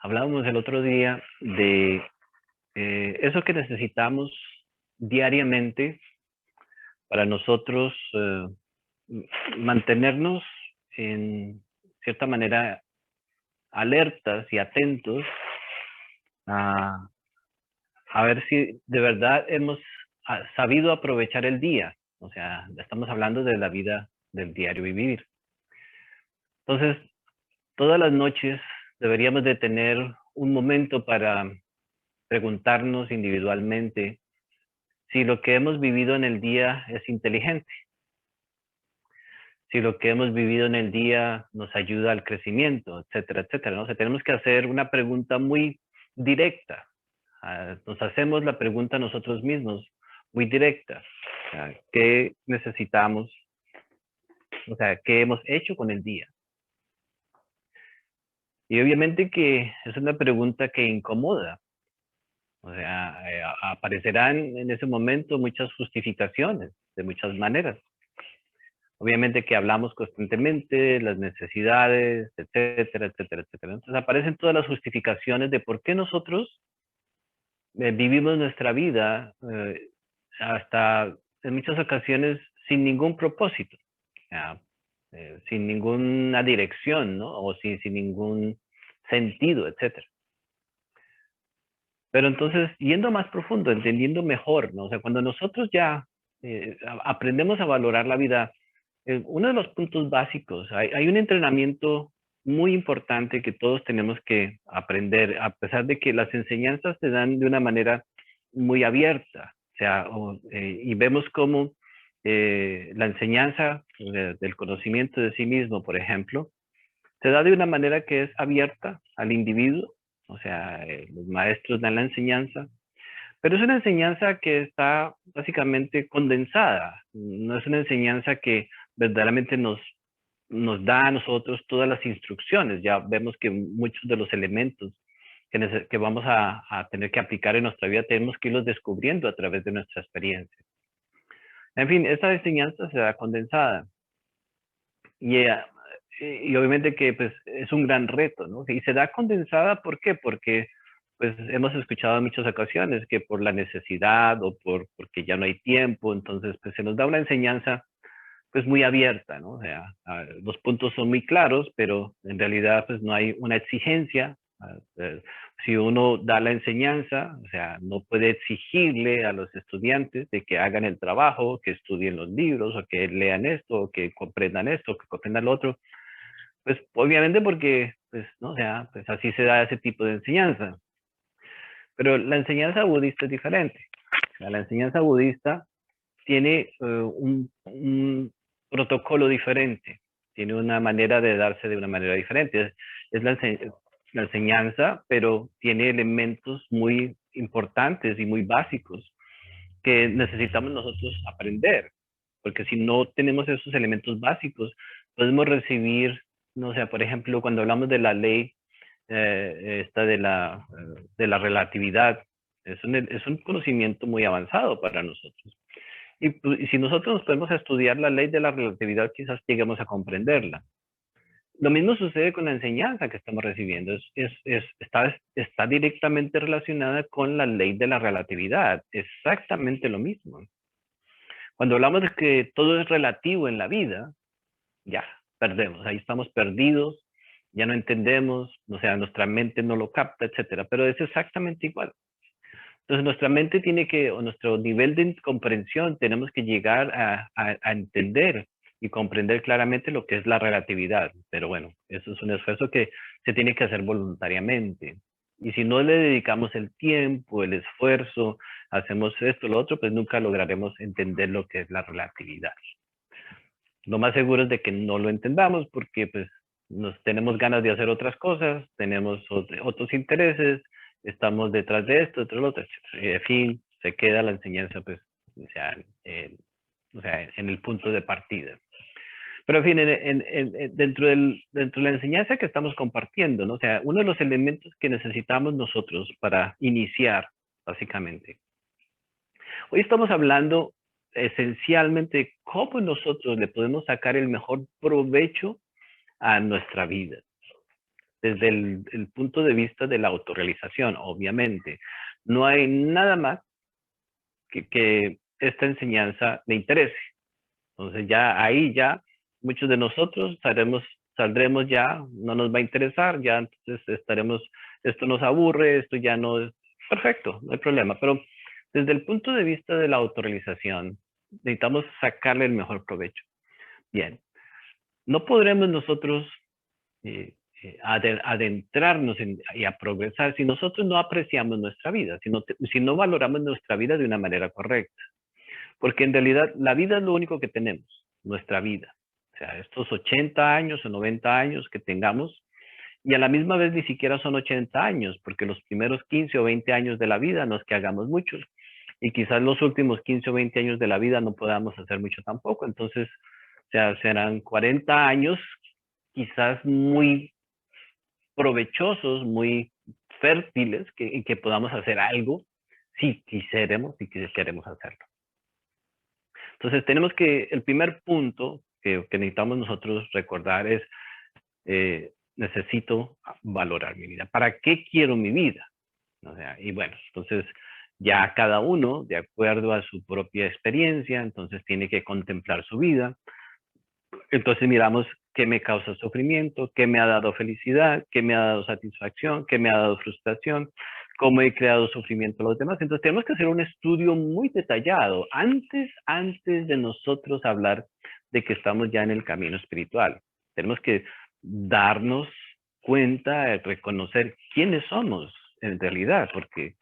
Hablábamos el otro día de eso que necesitamos diariamente para nosotros mantenernos en cierta manera alertas y atentos a, a ver si de verdad hemos sabido aprovechar el día. O sea, estamos hablando de la vida del diario vivir. Entonces, todas las noches deberíamos de tener un momento para preguntarnos individualmente si lo que hemos vivido en el día es inteligente, si lo que hemos vivido en el día nos ayuda al crecimiento, etcétera, etcétera, ¿no? O sea, tenemos que hacer una pregunta muy directa. Nos hacemos la pregunta nosotros mismos, muy directa. O sea, ¿qué necesitamos? O sea, ¿qué hemos hecho con el día? Y obviamente que es una pregunta que incomoda. O sea, aparecerán en ese momento muchas justificaciones, de muchas maneras. Obviamente que hablamos constantemente, las necesidades, etcétera, etcétera, etcétera. Entonces aparecen todas las justificaciones de por qué nosotros vivimos nuestra vida hasta en muchas ocasiones sin ningún propósito, sin ninguna dirección, ¿no? O sin ningún sentido, etcétera. Pero entonces, yendo más profundo, entendiendo mejor, ¿no? O sea, cuando nosotros ya aprendemos a valorar la vida, uno de los puntos básicos, hay un entrenamiento muy importante que todos tenemos que aprender, a pesar de que las enseñanzas se dan de una manera muy abierta, o sea, y vemos cómo la enseñanza del conocimiento de sí mismo, por ejemplo, se da de una manera que es abierta al individuo, o sea, los maestros dan la enseñanza, pero es una enseñanza que está básicamente condensada, no es una enseñanza que verdaderamente nos da a nosotros todas las instrucciones, ya vemos que muchos de los elementos que vamos a tener que aplicar en nuestra vida tenemos que irlos descubriendo a través de nuestra experiencia. En fin, esta enseñanza se da condensada y, y obviamente que pues es un gran reto, ¿no? Y se da condensada, ¿por qué? Porque pues hemos escuchado en muchas ocasiones que por la necesidad o porque ya no hay tiempo, entonces pues se nos da una enseñanza pues muy abierta, ¿no? O sea, los puntos son muy claros, pero en realidad pues no hay una exigencia. Si uno da la enseñanza, o sea, no puede exigirle a los estudiantes de que hagan el trabajo, que estudien los libros, o que lean esto, o que comprendan esto, o que comprendan lo otro. Pues obviamente porque, pues, ¿no? O sea, pues así se da ese tipo de enseñanza. Pero la enseñanza budista es diferente. O sea, la enseñanza budista tiene un protocolo diferente, tiene una manera de darse de una manera diferente. Es la enseñanza, pero tiene elementos muy importantes y muy básicos que necesitamos nosotros aprender, porque si no tenemos esos elementos básicos, podemos recibir, no sé, por ejemplo, cuando hablamos de la ley esta de la relatividad, es un conocimiento muy avanzado para nosotros. Y si nosotros nos podemos estudiar la ley de la relatividad, quizás lleguemos a comprenderla. Lo mismo sucede con la enseñanza que estamos recibiendo. Está directamente relacionada con la ley de la relatividad. Exactamente lo mismo. Cuando hablamos de que todo es relativo en la vida, ya, perdemos. Ahí estamos perdidos, ya no entendemos, o sea, nuestra mente no lo capta, etcétera. Pero es exactamente igual. Entonces, nuestra mente tiene que, o nuestro nivel de comprensión, tenemos que llegar a entender y comprender claramente lo que es la relatividad. Pero bueno, eso es un esfuerzo que se tiene que hacer voluntariamente. Y si no le dedicamos el tiempo, el esfuerzo, hacemos esto, lo otro, pues nunca lograremos entender lo que es la relatividad. Lo más seguro es de que no lo entendamos porque pues nos tenemos ganas de hacer otras cosas, tenemos otros intereses, estamos detrás de esto, detrás de lo otro, en fin, se queda la enseñanza pues, o sea, o sea, en el punto de partida. Pero en fin, dentro de la enseñanza que estamos compartiendo, ¿no? O sea, uno de los elementos que necesitamos nosotros para iniciar, básicamente. Hoy estamos hablando esencialmente de cómo nosotros le podemos sacar el mejor provecho a nuestra vida. desde el punto de vista de la autorrealización, obviamente. No hay nada más que esta enseñanza le interese. Entonces ya ahí ya muchos de nosotros saldremos ya, no nos va a interesar, ya entonces estaremos, esto nos aburre, esto ya no es perfecto, no hay problema. Pero desde el punto de vista de la autorrealización, necesitamos sacarle el mejor provecho. Bien, no podremos nosotros adentrarnos y a progresar si nosotros no apreciamos nuestra vida, si no valoramos nuestra vida de una manera correcta. Porque en realidad la vida es lo único que tenemos, nuestra vida. O sea, estos 80 años o 90 años que tengamos, y a la misma vez ni siquiera son 80 años, porque los primeros 15 o 20 años de la vida no es que hagamos mucho, y quizás los últimos 15 o 20 años de la vida no podamos hacer mucho tampoco. Entonces, o sea, serán 40 años quizás muy provechosos, muy fértiles, que podamos hacer algo si quisiéramos hacerlo. Entonces tenemos que, el primer punto que necesitamos nosotros recordar es, necesito valorar mi vida. ¿Para qué quiero mi vida? O sea, y bueno, entonces ya cada uno, de acuerdo a su propia experiencia, entonces tiene que contemplar su vida. Entonces miramos qué me causa sufrimiento, qué me ha dado felicidad, qué me ha dado satisfacción, qué me ha dado frustración, cómo he creado sufrimiento a los demás. Entonces tenemos que hacer un estudio muy detallado antes de nosotros hablar de que estamos ya en el camino espiritual. Tenemos que darnos cuenta, reconocer quiénes somos en realidad, porque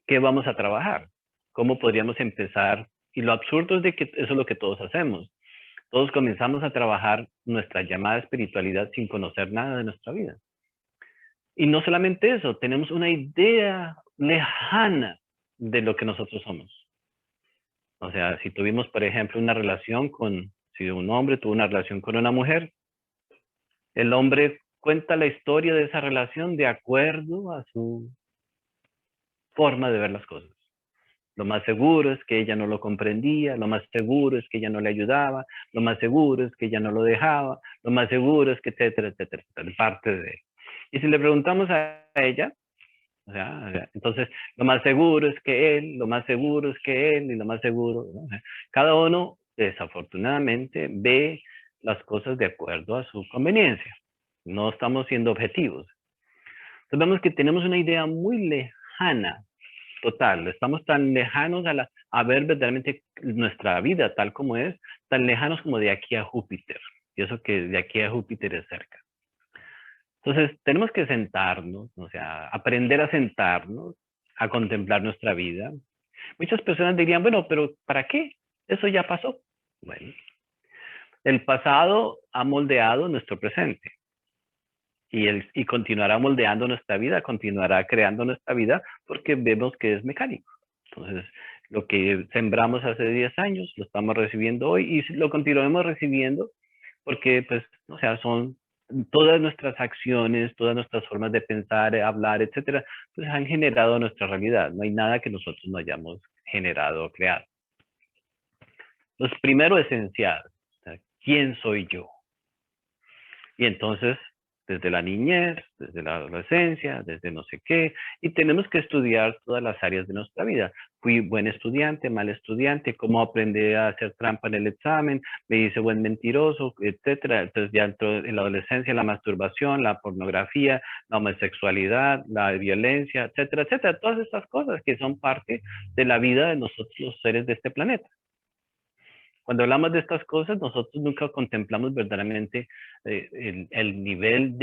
¿qué vamos a trabajar? ¿Cómo podríamos empezar? Y lo absurdo es de que eso es lo que todos hacemos. Todos comenzamos a trabajar nuestra llamada espiritualidad sin conocer nada de nuestra vida. Y no solamente eso, tenemos una idea lejana de lo que nosotros somos. O sea, si tuvimos, por ejemplo, una relación si un hombre tuvo una relación con una mujer, el hombre cuenta la historia de esa relación de acuerdo a su forma de ver las cosas. Lo más seguro es que ella no lo comprendía, lo más seguro es que ella no le ayudaba, lo más seguro es que ella no lo dejaba, lo más seguro es que etcétera, etcétera, etcétera, parte de él. Y si le preguntamos a ella, o sea, entonces lo más seguro es que él, lo más seguro es que él, y lo más seguro, ¿no? Cada uno desafortunadamente ve las cosas de acuerdo a su conveniencia. No estamos siendo objetivos. Entonces vemos que tenemos una idea muy lejana. Total, estamos tan lejanos a ver verdaderamente nuestra vida tal como es, tan lejanos como de aquí a Júpiter. Y eso que de aquí a Júpiter es cerca. Entonces, tenemos que sentarnos, o sea, aprender a sentarnos, a contemplar nuestra vida. Muchas personas dirían, bueno, pero ¿para qué? Eso ya pasó. Bueno, el pasado ha moldeado nuestro presente y continuará moldeando nuestra vida, continuará creando nuestra vida porque vemos que es mecánico. Entonces, lo que sembramos hace 10 años lo estamos recibiendo hoy y lo continuaremos recibiendo porque, pues, o sea, son todas nuestras acciones, todas nuestras formas de pensar, hablar, etcétera, pues han generado nuestra realidad. No hay nada que nosotros no hayamos generado o creado. Los primero esencial, o sea, ¿quién soy yo? Y entonces, desde la niñez, desde la adolescencia, desde no sé qué, y tenemos que estudiar todas las áreas de nuestra vida. Fui buen estudiante, mal estudiante, cómo aprendí a hacer trampa en el examen, me hice buen mentiroso, etcétera. Entonces ya entró en la adolescencia la masturbación, la pornografía, la homosexualidad, la violencia, etcétera, etcétera. Todas estas cosas que son parte de la vida de nosotros los seres de este planeta. Cuando hablamos de estas cosas, nosotros nunca contemplamos verdaderamente el nivel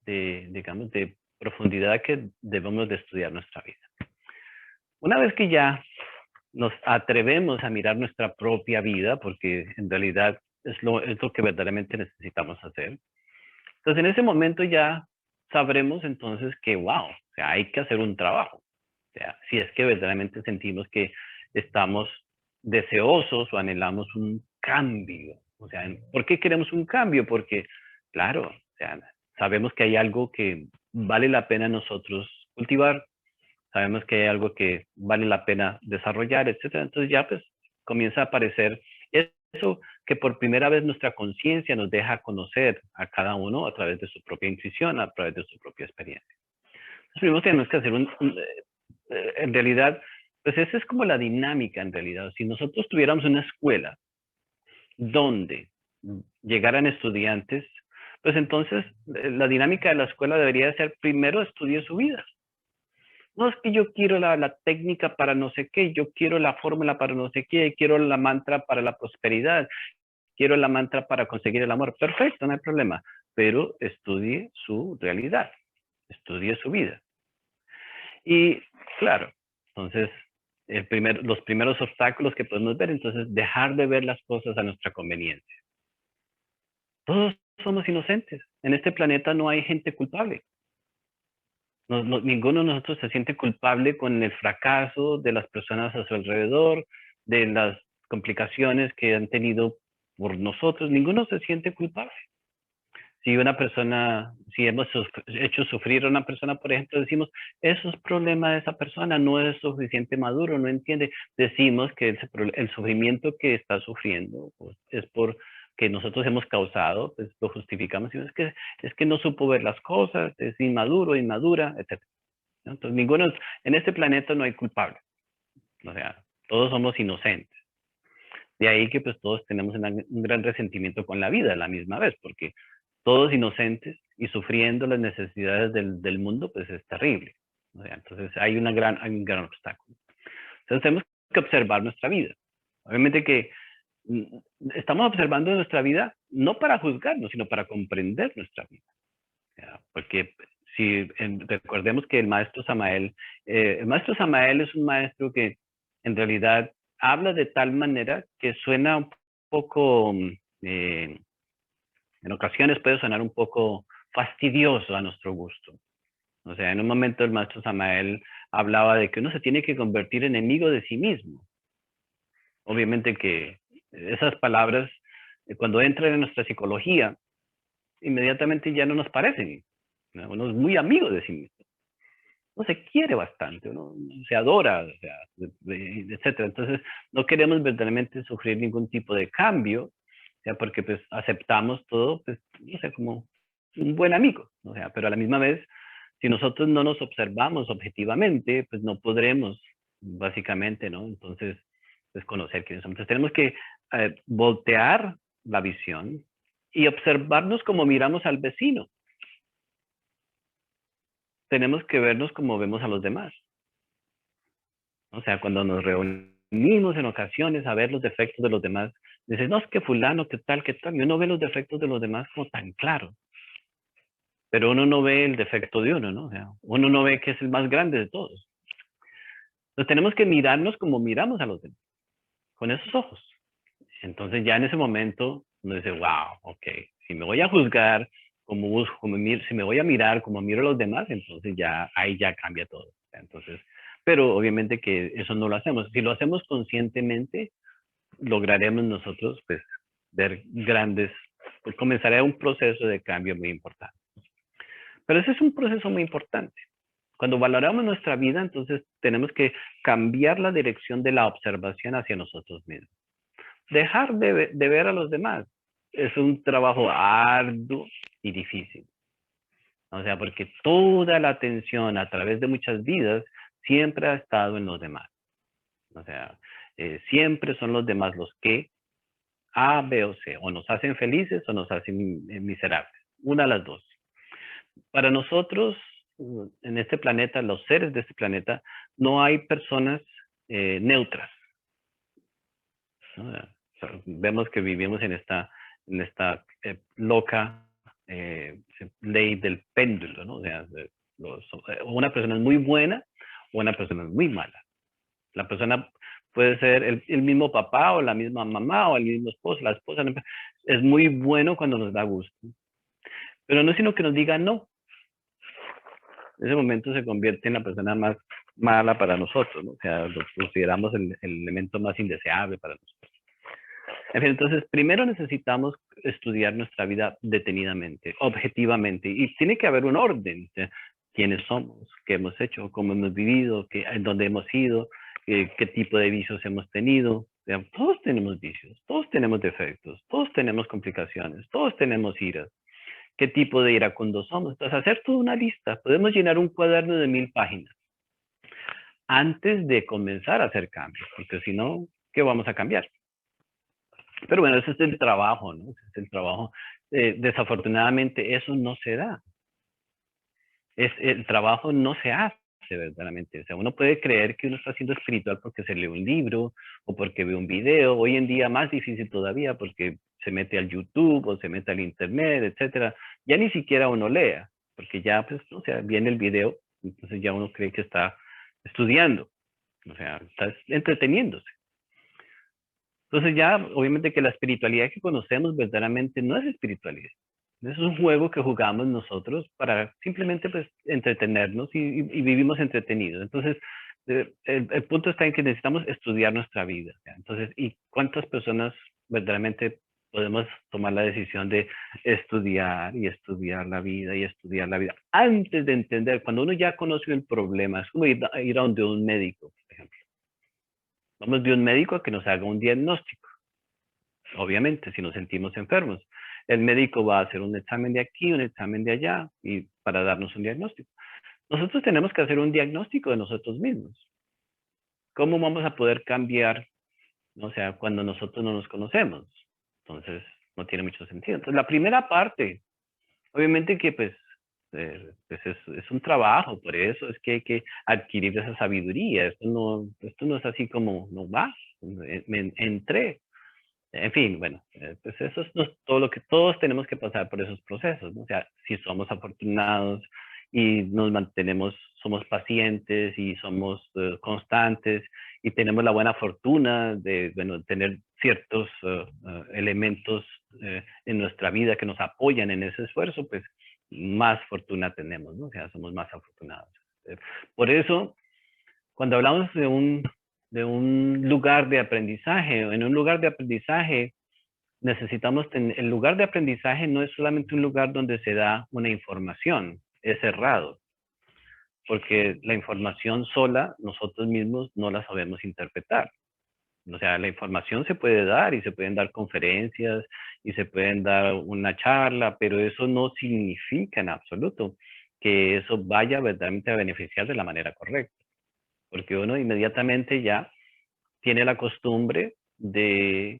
digamos, de profundidad que debemos de estudiar nuestra vida. Una vez que ya nos atrevemos a mirar nuestra propia vida, porque en realidad es lo que verdaderamente necesitamos hacer, entonces en ese momento ya sabremos entonces que, wow, o sea, hay que hacer un trabajo. O sea, si es que verdaderamente sentimos que estamos deseosos o anhelamos un cambio. O sea, ¿por qué queremos un cambio? Porque, claro, o sea, sabemos que hay algo que vale la pena nosotros cultivar, sabemos que hay algo que vale la pena desarrollar, etcétera. Entonces ya pues comienza a aparecer eso que por primera vez nuestra conciencia nos deja conocer a cada uno a través de su propia intuición, a través de su propia experiencia. Entonces, primero tenemos que hacer en realidad, pues esa es como la dinámica en realidad. Si nosotros tuviéramos una escuela donde llegaran estudiantes, pues entonces la dinámica de la escuela debería ser primero estudie su vida. No es que yo quiero la técnica para no sé qué, yo quiero la fórmula para no sé qué, quiero la mantra para la prosperidad, quiero la mantra para conseguir el amor. Perfecto, no hay problema, pero estudie su realidad, estudie su vida. Y claro, entonces los primeros obstáculos que podemos ver, entonces dejar de ver las cosas a nuestra conveniencia. Todos somos inocentes. En este planeta no hay gente culpable. Ninguno de nosotros se siente culpable con el fracaso de las personas a su alrededor, de las complicaciones que han tenido por nosotros. Ninguno se siente culpable. Si una persona, si hemos hecho sufrir a una persona, por ejemplo, decimos, eso es problema de esa persona, no es suficiente maduro, no entiende. Decimos que el sufrimiento que está sufriendo pues, es por que nosotros hemos causado, pues lo justificamos. Y es que no supo ver las cosas, es inmaduro, inmadura, etc. Entonces, en este planeta no hay culpable. O sea, todos somos inocentes. De ahí que pues todos tenemos un gran resentimiento con la vida a la misma vez, porque todos inocentes y sufriendo las necesidades del mundo, pues es terrible. O sea, entonces hay un gran obstáculo. Entonces tenemos que observar nuestra vida. Obviamente que estamos observando nuestra vida no para juzgarnos, sino para comprender nuestra vida. Porque si recordemos que el maestro Samael es un maestro que en realidad habla de tal manera que suena un poco, en ocasiones puede sonar un poco fastidioso a nuestro gusto. O sea, en un momento el maestro Samael hablaba de que uno se tiene que convertir en enemigo de sí mismo. Obviamente que esas palabras, cuando entran en nuestra psicología, inmediatamente ya no nos parecen. Uno es muy amigo de sí mismo. Uno se quiere bastante, uno se adora, o sea, etc. Entonces, no queremos verdaderamente sufrir ningún tipo de cambio, o sea, porque pues aceptamos todo, pues, no sé, como un buen amigo, o sea, pero a la misma vez, si nosotros no nos observamos objetivamente, pues no podremos, básicamente, ¿no? Entonces, pues conocer quiénes somos. Entonces, tenemos que voltear la visión y observarnos como miramos al vecino. Tenemos que vernos como vemos a los demás. O sea, cuando nos reunimos en ocasiones a ver los defectos de los demás, dices, no, es que fulano, qué tal, y uno ve los defectos de los demás como tan claro. Pero uno no ve el defecto de uno, ¿no? O sea, uno no ve que es el más grande de todos. Entonces tenemos que mirarnos como miramos a los demás, con esos ojos. Entonces ya en ese momento uno dice, wow, ok, si me voy a juzgar si me voy a mirar como miro a los demás, entonces ya ahí ya cambia todo. Entonces, pero obviamente que eso no lo hacemos. Si lo hacemos conscientemente, lograremos nosotros pues ver pues comenzará un proceso de cambio muy importante. Pero ese es un proceso muy importante. Cuando valoramos nuestra vida, entonces tenemos que cambiar la dirección de la observación hacia nosotros mismos. Dejar de ver a los demás es un trabajo arduo y difícil. O sea, porque toda la atención a través de muchas vidas siempre ha estado en los demás. O sea, siempre son los demás los que A, B o C, o nos hacen felices o nos hacen miserables. Una de las dos. Para nosotros, en este planeta, los seres de este planeta, no hay personas neutras. ¿No? O sea, vemos que vivimos en esta loca ley del péndulo, ¿no? O sea, una persona es muy buena o una persona es muy mala. La persona puede ser el mismo papá o la misma mamá o el mismo esposo, la esposa. Es muy bueno cuando nos da gusto. Pero no es sino que nos diga no. En ese momento se convierte en la persona más mala para nosotros, ¿no? O sea, lo consideramos el elemento más indeseable para nosotros. En fin, entonces, primero necesitamos estudiar nuestra vida detenidamente, objetivamente, y tiene que haber un orden. ¿Quiénes somos? ¿Qué hemos hecho? ¿Cómo hemos vivido? ¿En dónde hemos ido? ¿Qué tipo de vicios hemos tenido? Digamos, todos tenemos vicios, todos tenemos defectos, todos tenemos complicaciones, todos tenemos iras. ¿Qué tipo de iracundo somos? Entonces, hacer toda una lista. Podemos llenar un cuaderno de 1000 páginas antes de comenzar a hacer cambios, porque si no, ¿qué vamos a cambiar? Pero bueno, ese es el trabajo, ¿no? Ese es el trabajo. Desafortunadamente, eso no se da. El trabajo no se hace verdaderamente. O sea, uno puede creer que uno está siendo espiritual porque se lee un libro o porque ve un video. Hoy en día más difícil todavía porque se mete al YouTube o se mete al Internet, etcétera. Ya ni siquiera uno lea, porque ya, pues, o sea, viene el video, entonces ya uno cree que está estudiando, o sea, está entreteniéndose. Entonces ya, obviamente que la espiritualidad que conocemos verdaderamente no es espiritualidad. Es un juego que jugamos nosotros para simplemente pues entretenernos y vivimos entretenidos. Entonces, el punto está en que necesitamos estudiar nuestra vida. ¿Ya? Entonces, ¿y cuántas personas verdaderamente podemos tomar la decisión de estudiar y estudiar la vida y estudiar la vida? Antes de entender, cuando uno ya conoce el problema, es como ir a donde un médico, por ejemplo. Vamos de un médico a que nos haga un diagnóstico. Obviamente, si nos sentimos enfermos. El médico va a hacer un examen de aquí, un examen de allá, y para darnos un diagnóstico. Nosotros tenemos que hacer un diagnóstico de nosotros mismos. ¿Cómo vamos a poder cambiar, o sea, cuando nosotros no nos conocemos? Entonces, no tiene mucho sentido. Entonces, la primera parte, obviamente que pues es un trabajo, por eso es que hay que adquirir esa sabiduría. Esto no es así como, no va, entré. En fin, bueno, pues eso es todo lo que todos tenemos que pasar por esos procesos, ¿no? O sea, si somos afortunados y nos mantenemos, somos pacientes y somos constantes y tenemos la buena fortuna de, bueno, tener ciertos elementos en nuestra vida que nos apoyan en ese esfuerzo, pues más fortuna tenemos, ¿no? O sea, somos más afortunados. Eh, Por eso, cuando hablamos de un lugar de aprendizaje, en un lugar de aprendizaje necesitamos, el lugar de aprendizaje no es solamente un lugar donde se da una información, es cerrado, porque la información sola nosotros mismos no la sabemos interpretar. O sea, la información se puede dar y se pueden dar conferencias y se pueden dar una charla, pero eso no significa en absoluto que eso vaya verdaderamente a beneficiar de la manera correcta, porque uno inmediatamente ya tiene la costumbre de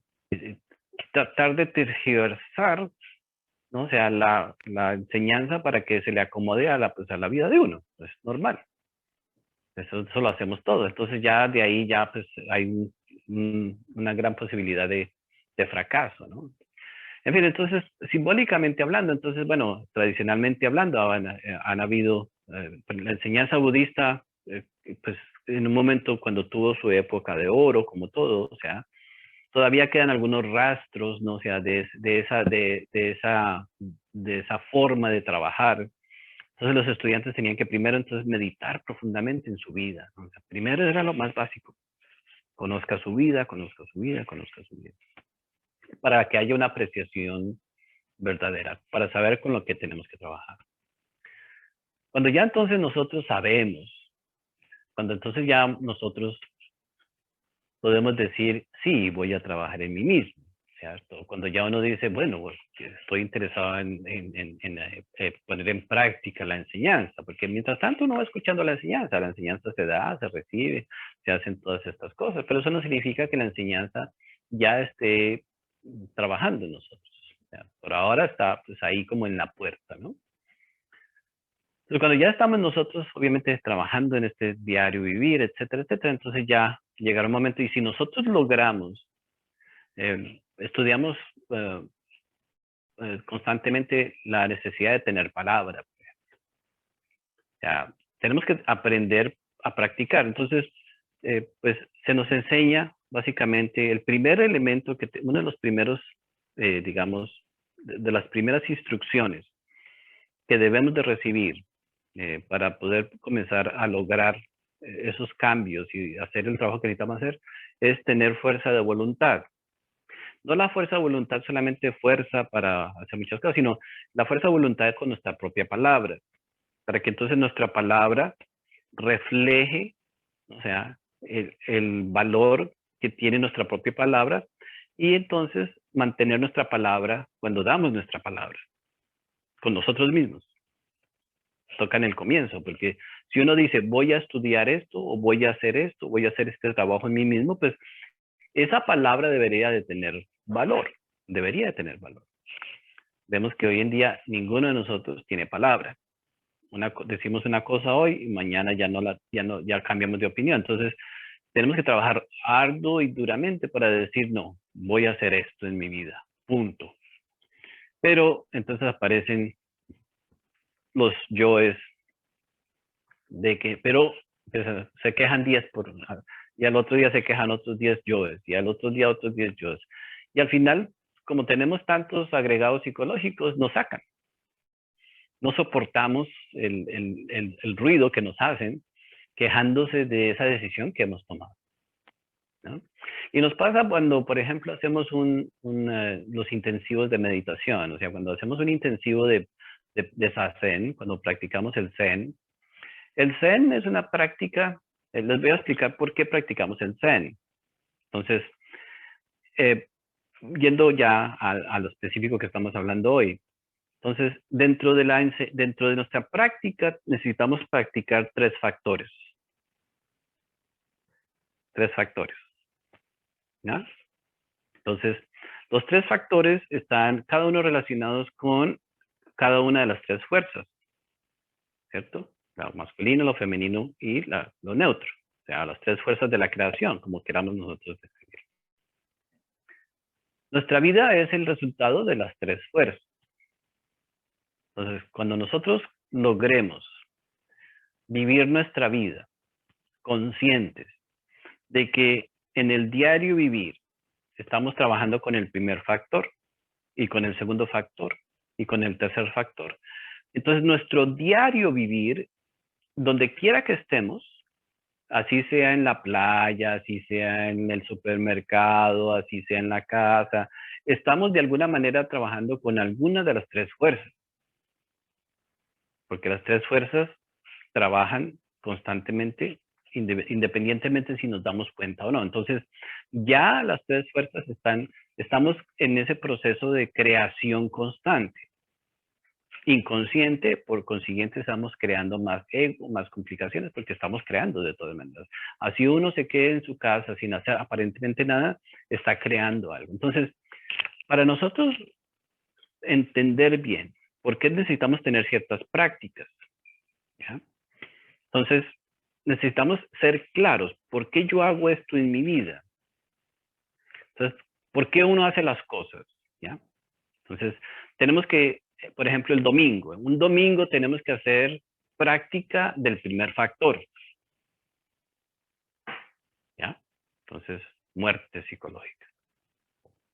tratar de tergiversar, ¿no? O sea, la enseñanza para que se le acomode a pues, a la vida de uno. Es normal. Eso lo hacemos todo. Entonces ya de ahí ya pues hay una gran posibilidad de fracaso, ¿no? En fin, entonces, simbólicamente hablando, entonces, bueno, tradicionalmente hablando, han habido, la enseñanza budista, pues en un momento cuando tuvo su época de oro, como todo, o sea, todavía quedan algunos rastros, ¿no? O sea, de esa forma de trabajar. Entonces los estudiantes tenían que primero entonces meditar profundamente en su vida, ¿no? O sea, primero era lo más básico. Conozca su vida, conozca su vida, conozca su vida. Para que haya una apreciación verdadera, para saber con lo que tenemos que trabajar. Cuando ya entonces nosotros sabemos, cuando entonces ya nosotros podemos decir, sí, voy a trabajar en mí mismo, ¿cierto? Cuando ya uno dice, bueno, pues, estoy interesado en poner en práctica la enseñanza, porque mientras tanto uno va escuchando la enseñanza se da, se recibe, se hacen todas estas cosas, pero eso no significa que la enseñanza ya esté trabajando en nosotros. ¿Ya? Por ahora está pues ahí como en la puerta, ¿no? Pero cuando ya estamos nosotros, obviamente, trabajando en este diario vivir, etcétera, etcétera, entonces ya llegará un momento y si nosotros logramos, estudiamos constantemente la necesidad de tener palabra, o sea, tenemos que aprender a practicar. Entonces, pues se nos enseña básicamente el primer elemento, uno de los primeros, digamos, de las primeras instrucciones que debemos de recibir para poder comenzar a lograr esos cambios y hacer el trabajo que necesitamos hacer, es tener fuerza de voluntad. No la fuerza de voluntad solamente fuerza para hacer muchas cosas, sino la fuerza de voluntad con nuestra propia palabra, para que entonces nuestra palabra refleje, o sea, el valor que tiene nuestra propia palabra y entonces mantener nuestra palabra cuando damos nuestra palabra con nosotros mismos. Toca en el comienzo, porque si uno dice voy a estudiar esto o voy a hacer esto, voy a hacer este trabajo en mí mismo, pues esa palabra debería de tener valor, debería de tener valor. Vemos que hoy en día ninguno de nosotros tiene palabra. Decimos una cosa hoy y mañana ya cambiamos de opinión. Entonces, tenemos que trabajar arduo y duramente para decir, no, voy a hacer esto en mi vida, punto. Pero entonces aparecen los yoes de que, pero se quejan 10 y al otro día se quejan otros 10 yoes, y al otro día otros 10 yoes. Y al final, como tenemos tantos agregados psicológicos, nos sacan. No soportamos el ruido que nos hacen quejándose de esa decisión que hemos tomado, ¿no? Y nos pasa cuando, por ejemplo, hacemos los intensivos de meditación, o sea, cuando hacemos un intensivo de Zazen, cuando practicamos el Zen es una práctica, les voy a explicar por qué practicamos el Zen. Entonces, yendo ya a lo específico que estamos hablando hoy, entonces, dentro de nuestra práctica, necesitamos practicar tres factores. Tres factores, ¿no? Entonces, los tres factores están cada uno relacionados con cada una de las tres fuerzas, ¿cierto? Lo masculino, lo femenino y lo neutro. O sea, las tres fuerzas de la creación, como queramos nosotros describir. Nuestra vida es el resultado de las tres fuerzas. Entonces, cuando nosotros logremos vivir nuestra vida conscientes de que en el diario vivir estamos trabajando con el primer factor y con el segundo factor y con el tercer factor. Entonces, nuestro diario vivir, donde quiera que estemos, así sea en la playa, así sea en el supermercado, así sea en la casa, estamos de alguna manera trabajando con alguna de las tres fuerzas. Porque las tres fuerzas trabajan constantemente, independientemente si nos damos cuenta o no. Entonces, ya las tres fuerzas estamos en ese proceso de creación constante. Inconsciente, por consiguiente estamos creando más ego, más complicaciones, porque estamos creando de todas maneras. Así uno se quede en su casa sin hacer aparentemente nada, está creando algo. Entonces, para nosotros entender bien por qué necesitamos tener ciertas prácticas, ¿ya? Entonces, necesitamos ser claros. ¿Por qué yo hago esto en mi vida? Entonces, ¿por qué uno hace las cosas? ¿Ya? Entonces, tenemos que, por ejemplo, el domingo. Un domingo tenemos que hacer práctica del primer factor. ¿Ya? Entonces, muerte psicológica.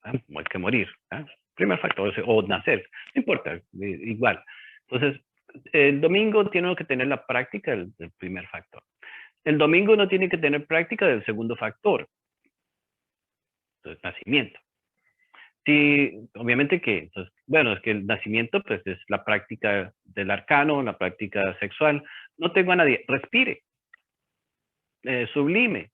¿Ya? Hay que morir. ¿Ya? Primer factor, o nacer. No importa, igual. Entonces, el domingo tiene que tener la práctica del primer factor. El domingo no tiene que tener práctica del segundo factor. Entonces, nacimiento. Sí, obviamente que, entonces, bueno, es que el nacimiento pues es la práctica del arcano, la práctica sexual. No tengo a nadie, respire, sublime,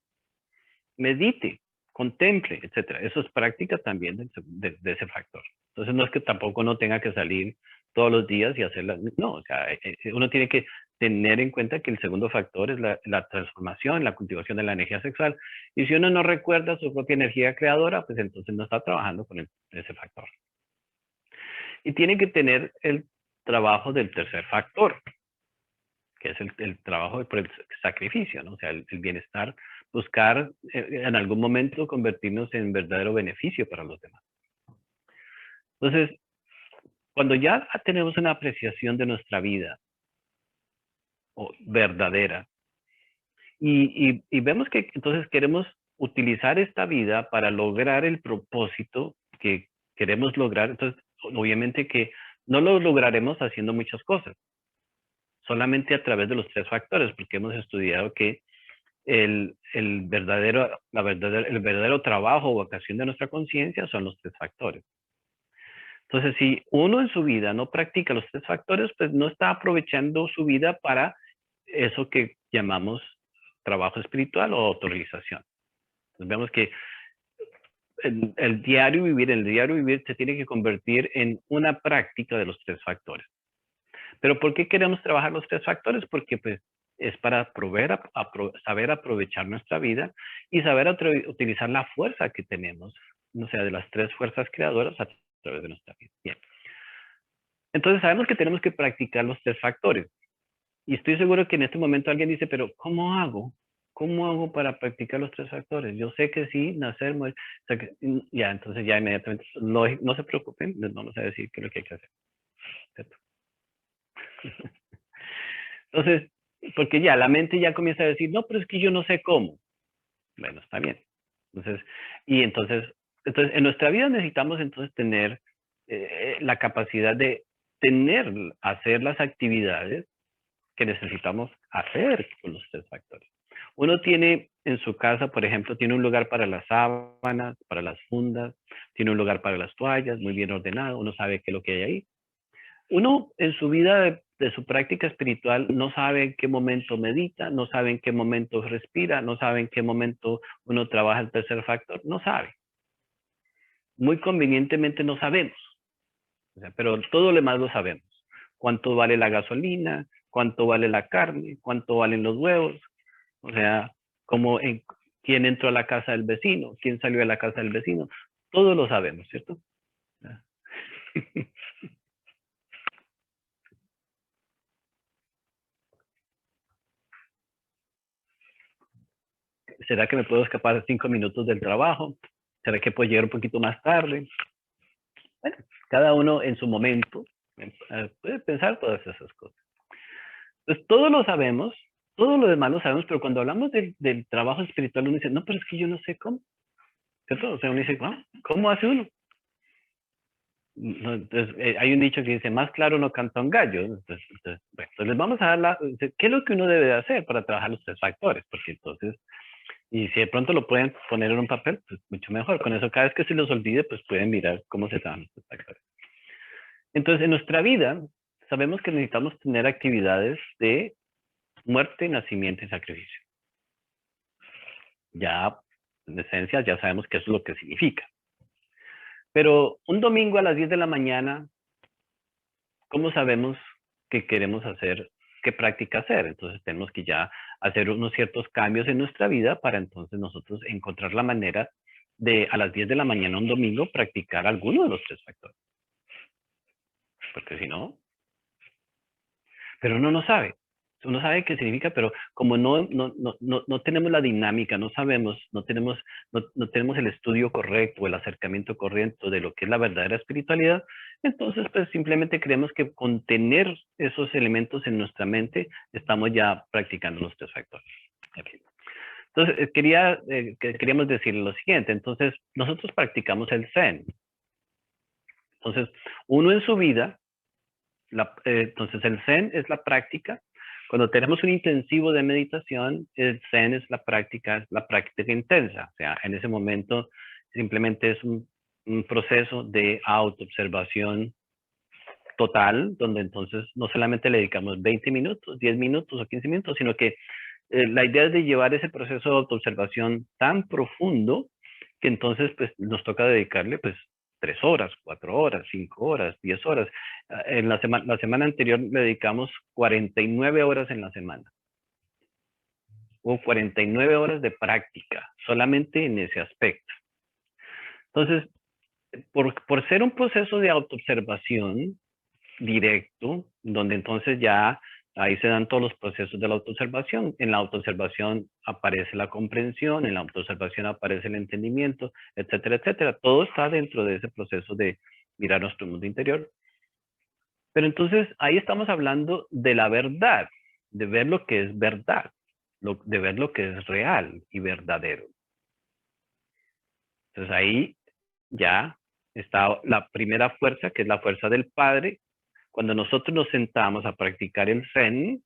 medite, contemple, etcétera. Eso es práctica también de ese factor. Entonces no es que tampoco no tenga que salir todos los días y hacerla, no, o sea, uno tiene que tener en cuenta que el segundo factor es la transformación, la cultivación de la energía sexual. Y si uno no recuerda su propia energía creadora, pues entonces no está trabajando con ese factor. Y tiene que tener el trabajo del tercer factor, que es el trabajo por el sacrificio, ¿no? O sea, el bienestar, buscar en algún momento convertirnos en verdadero beneficio para los demás. Entonces, cuando ya tenemos una apreciación de nuestra vida verdadera y vemos que entonces queremos utilizar esta vida para lograr el propósito que queremos lograr, entonces obviamente que no lo lograremos haciendo muchas cosas, solamente a través de los tres factores, porque hemos estudiado que el verdadero trabajo o vocación de nuestra conciencia son los tres factores. Entonces, si uno en su vida no practica los tres factores, pues no está aprovechando su vida para eso que llamamos trabajo espiritual o autorrealización. Entonces, vemos que el diario vivir se tiene que convertir en una práctica de los tres factores. Pero ¿por qué queremos trabajar los tres factores? Porque pues es para saber aprovechar nuestra vida y saber utilizar la fuerza que tenemos, o sea, de las tres fuerzas creadoras a través de nuestra vida. Bien. Entonces sabemos que tenemos que practicar los tres factores. Y estoy seguro que en este momento alguien dice, pero ¿cómo hago? ¿Cómo hago para practicar los tres factores? Yo sé que sí, nacer, morir. O sea, ya, entonces ya inmediatamente, no se preocupen, les vamos a decir qué es lo que hay que hacer. ¿Cierto? Entonces, porque ya la mente ya comienza a decir, no, pero es que yo no sé cómo. Bueno, está bien. Entonces, entonces en nuestra vida necesitamos entonces tener la capacidad de hacer las actividades que necesitamos hacer con los tres factores. Uno tiene en su casa, por ejemplo, tiene un lugar para las sábanas, para las fundas, tiene un lugar para las toallas, muy bien ordenado, uno sabe qué es lo que hay ahí. Uno en su vida de su práctica espiritual no sabe en qué momento medita, no sabe en qué momento respira, no sabe en qué momento uno trabaja el tercer factor, no sabe. Muy convenientemente no sabemos, o sea, pero todo lo demás lo sabemos. Cuánto vale la gasolina, cuánto vale la carne, cuánto valen los huevos, o sea, quién entró a la casa del vecino, quién salió a la casa del vecino, todo lo sabemos, ¿cierto? ¿Será que me puedo escapar 5 minutos del trabajo? ¿Será que puedo llegar un poquito más tarde? Bueno, cada uno en su momento puede pensar todas esas cosas. Entonces, todo lo sabemos, todo lo demás lo sabemos, pero cuando hablamos del trabajo espiritual, uno dice, no, pero es que yo no sé cómo, ¿cierto? O sea, uno dice, ¿cómo hace uno? No, entonces, hay un dicho que dice, más claro no canta un gallo. Entonces les vamos a dar ¿qué es lo que uno debe de hacer para trabajar los tres factores? Porque entonces, y si de pronto lo pueden poner en un papel, pues mucho mejor. Con eso, cada vez que se los olvide, pues pueden mirar cómo se trabajan los tres factores. Entonces, en nuestra vida, sabemos que necesitamos tener actividades de muerte, nacimiento y sacrificio. Ya, en esencia, ya sabemos que eso es lo que significa. Pero un domingo a las 10 de la mañana, ¿cómo sabemos qué queremos hacer, qué práctica hacer? Entonces tenemos que ya hacer unos ciertos cambios en nuestra vida para entonces nosotros encontrar la manera de a las 10 de la mañana un domingo practicar alguno de los tres factores. Porque si no, pero uno no sabe. Uno sabe qué significa, pero como no tenemos la dinámica, no sabemos, no tenemos el estudio correcto, el acercamiento correcto de lo que es la verdadera espiritualidad, entonces pues simplemente creemos que con tener esos elementos en nuestra mente estamos ya practicando los tres factores. Okay. Entonces queríamos decir lo siguiente, entonces nosotros practicamos el Zen. Entonces uno en su vida, entonces el Zen es la práctica. Cuando tenemos un intensivo de meditación, el Zen es la práctica intensa. O sea, en ese momento simplemente es un proceso de autoobservación total, donde entonces no solamente le dedicamos 20 minutos, 10 minutos o 15 minutos, sino que la idea es de llevar ese proceso de autoobservación tan profundo que entonces pues nos toca dedicarle pues 3 horas, 4 horas, 5 horas, 10 horas. En la semana anterior le dedicamos 49 horas en la semana. Hubo 49 horas de práctica, solamente en ese aspecto. Entonces, por ser un proceso de autoobservación directo, donde entonces ya ahí se dan todos los procesos de la autoobservación. En la autoobservación aparece la comprensión, en la autoobservación aparece el entendimiento, etcétera, etcétera. Todo está dentro de ese proceso de mirar nuestro mundo interior. Pero entonces ahí estamos hablando de la verdad, de ver lo que es verdad, de ver lo que es real y verdadero. Entonces ahí ya está la primera fuerza, que es la fuerza del Padre. Cuando nosotros nos sentamos a practicar el Zen,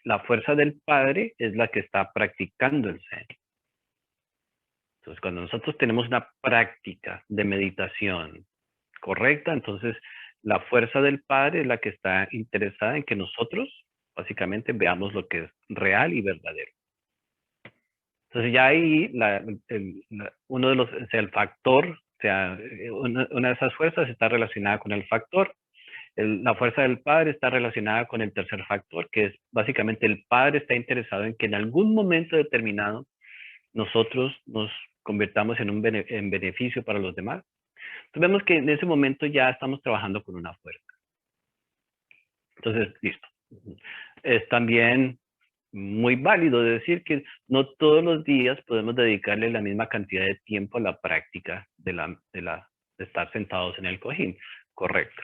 la fuerza del Padre es la que está practicando el Zen. Entonces, cuando nosotros tenemos una práctica de meditación correcta, entonces la fuerza del Padre es la que está interesada en que nosotros básicamente veamos lo que es real y verdadero. Entonces ya ahí uno de los, o sea, el factor, o sea, una de esas fuerzas está relacionada con el factor. La fuerza del padre está relacionada con el tercer factor, que es básicamente el padre está interesado en que en algún momento determinado nosotros nos convirtamos en beneficio para los demás. Entonces vemos que en ese momento ya estamos trabajando con una fuerza. Entonces, listo. Es también muy válido decir que no todos los días podemos dedicarle la misma cantidad de tiempo a la práctica de estar sentados en el cojín. Correcto.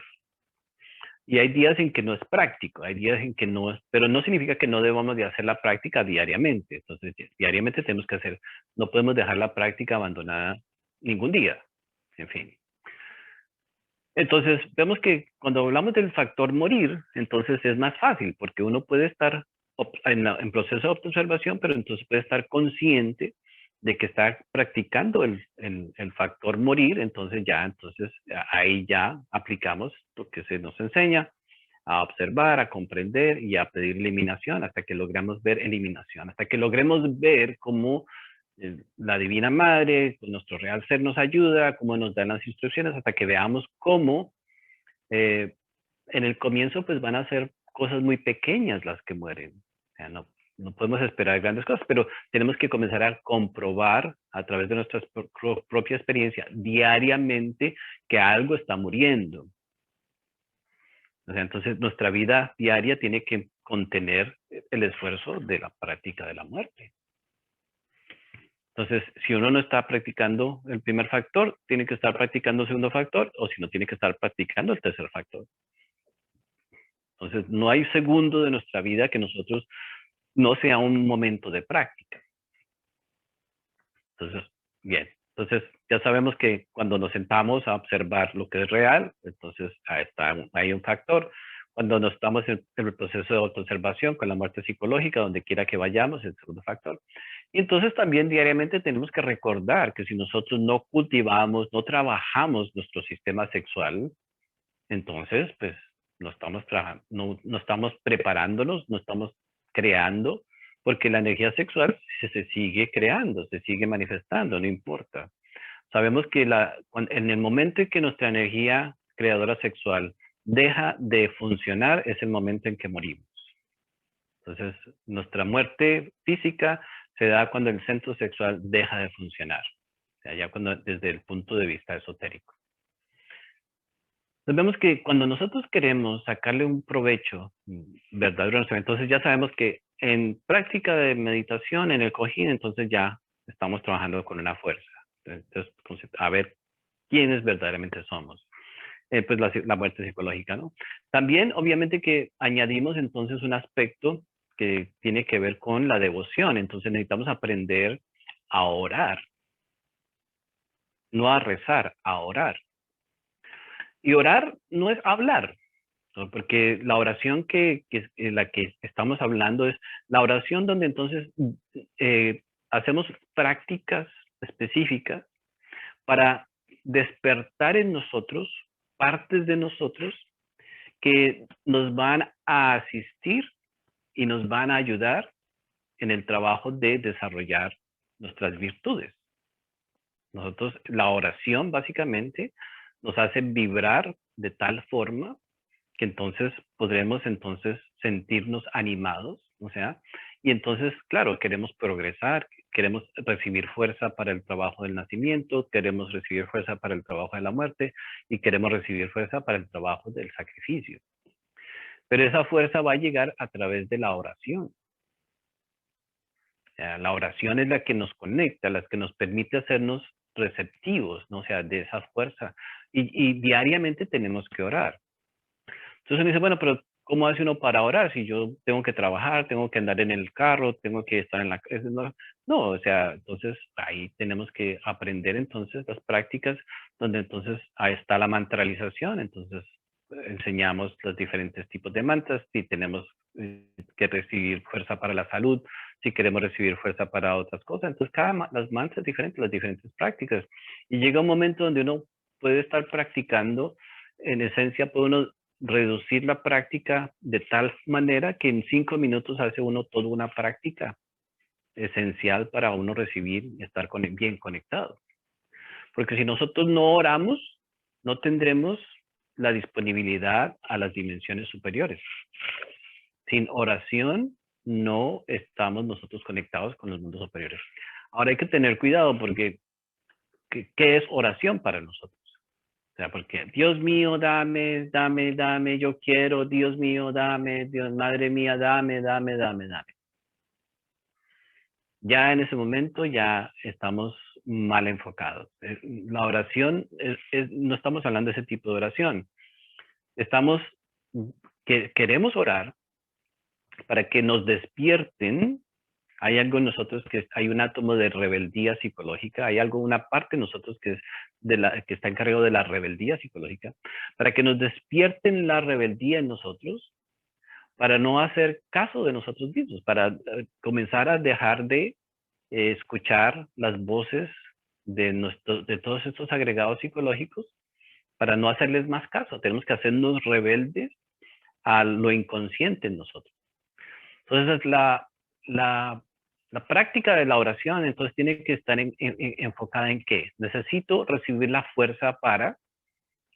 Y hay días en que no es práctico, hay días en que no es, pero no significa que no debamos de hacer la práctica diariamente. Entonces, diariamente tenemos que hacer, no podemos dejar la práctica abandonada ningún día. En fin. Entonces, vemos que cuando hablamos del factor morir, entonces es más fácil, porque uno puede estar en proceso de observación, pero entonces puede estar consciente de que está practicando el factor morir, entonces ahí ya aplicamos lo que se nos enseña, a observar, a comprender y a pedir eliminación, hasta que logramos ver eliminación, hasta que logremos ver cómo la Divina Madre, nuestro real ser nos ayuda, cómo nos dan las instrucciones, hasta que veamos cómo en el comienzo pues van a ser cosas muy pequeñas las que mueren. O sea, no podemos esperar grandes cosas, pero tenemos que comenzar a comprobar a través de nuestra propia experiencia diariamente que algo está muriendo. O sea, entonces nuestra vida diaria tiene que contener el esfuerzo de la práctica de la muerte. Entonces, si uno no está practicando el primer factor, tiene que estar practicando el segundo factor, o si no, tiene que estar practicando el tercer factor. Entonces, no hay segundo de nuestra vida que nosotros no sea un momento de práctica. Entonces, bien. Entonces, ya sabemos que cuando nos sentamos a observar lo que es real, entonces hay un factor. Cuando nos estamos en el proceso de autoobservación con la muerte psicológica, donde quiera que vayamos, el segundo factor. Y entonces también diariamente tenemos que recordar que si nosotros no cultivamos, no trabajamos nuestro sistema sexual, entonces, pues, no estamos trabajando, no estamos preparándonos, no estamos creando, porque la energía sexual se sigue creando, se sigue manifestando, no importa. Sabemos que en el momento en que nuestra energía creadora sexual deja de funcionar, es el momento en que morimos. Entonces, nuestra muerte física se da cuando el centro sexual deja de funcionar, o sea, ya desde el punto de vista esotérico. Entonces vemos que cuando nosotros queremos sacarle un provecho verdadero, entonces ya sabemos que en práctica de meditación, en el cojín, entonces ya estamos trabajando con una fuerza. Entonces, a ver quiénes verdaderamente somos. Pues la muerte psicológica, ¿no? También, obviamente, que añadimos entonces un aspecto que tiene que ver con la devoción. Entonces necesitamos aprender a orar, no a rezar, a orar. Y orar no es hablar, ¿no? Porque la oración la que estamos hablando es la oración donde entonces hacemos prácticas específicas para despertar en nosotros partes de nosotros que nos van a asistir y nos van a ayudar en el trabajo de desarrollar nuestras virtudes. Nosotros, la oración básicamente nos hace vibrar de tal forma que entonces podremos entonces sentirnos animados, o sea, y entonces, claro, queremos progresar, queremos recibir fuerza para el trabajo del nacimiento, queremos recibir fuerza para el trabajo de la muerte y queremos recibir fuerza para el trabajo del sacrificio. Pero esa fuerza va a llegar a través de la oración. O sea, la oración es la que nos conecta, la que nos permite hacernos receptivos, ¿no? O sea, de esa fuerza. Y diariamente tenemos que orar. Entonces me dice, bueno, pero ¿cómo hace uno para orar? Si yo tengo que trabajar, tengo que andar en el carro, tengo que estar en la... No, o sea, entonces ahí tenemos que aprender entonces las prácticas donde entonces ahí está la mantralización, entonces enseñamos los diferentes tipos de mantras, si tenemos que recibir fuerza para la salud, si queremos recibir fuerza para otras cosas, entonces las mantras diferentes, las diferentes prácticas. Y llega un momento donde uno puede estar practicando, en esencia puede uno reducir la práctica de tal manera que en 5 minutos hace uno toda una práctica esencial para uno recibir y estar bien conectado. Porque si nosotros no oramos, no tendremos la disponibilidad a las dimensiones superiores. Sin oración, no estamos nosotros conectados con los mundos superiores. Ahora hay que tener cuidado porque ¿qué es oración para nosotros? O sea, porque Dios mío, dame, dame, dame, yo quiero, Dios mío, dame, Dios, madre mía, dame, dame, dame, dame. Ya en ese momento ya estamos mal enfocados. La oración, no estamos hablando de ese tipo de oración. Estamos, queremos orar para que nos despierten. Hay algo en nosotros hay un átomo de rebeldía psicológica, hay algo, una parte de nosotros que que está encargado de la rebeldía psicológica, para que nos despierten la rebeldía en nosotros, para no hacer caso de nosotros mismos, para comenzar a dejar de escuchar las voces de todos estos agregados psicológicos, para no hacerles más caso. Tenemos que hacernos rebeldes a lo inconsciente en nosotros. Entonces, la práctica de la oración, entonces, tiene que estar enfocada en qué. Necesito recibir la fuerza para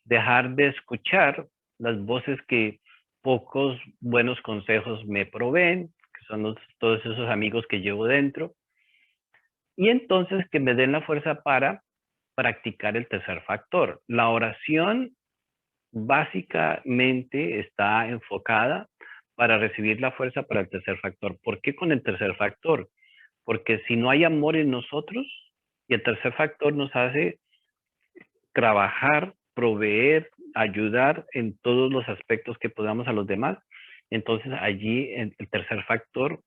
dejar de escuchar las voces que pocos buenos consejos me proveen, que son todos esos amigos que llevo dentro, y entonces que me den la fuerza para practicar el tercer factor. La oración básicamente está enfocada para recibir la fuerza para el tercer factor. ¿Por qué con el tercer factor? Porque si no hay amor en nosotros, y el tercer factor nos hace trabajar, proveer, ayudar en todos los aspectos que podamos a los demás, entonces allí el tercer factor,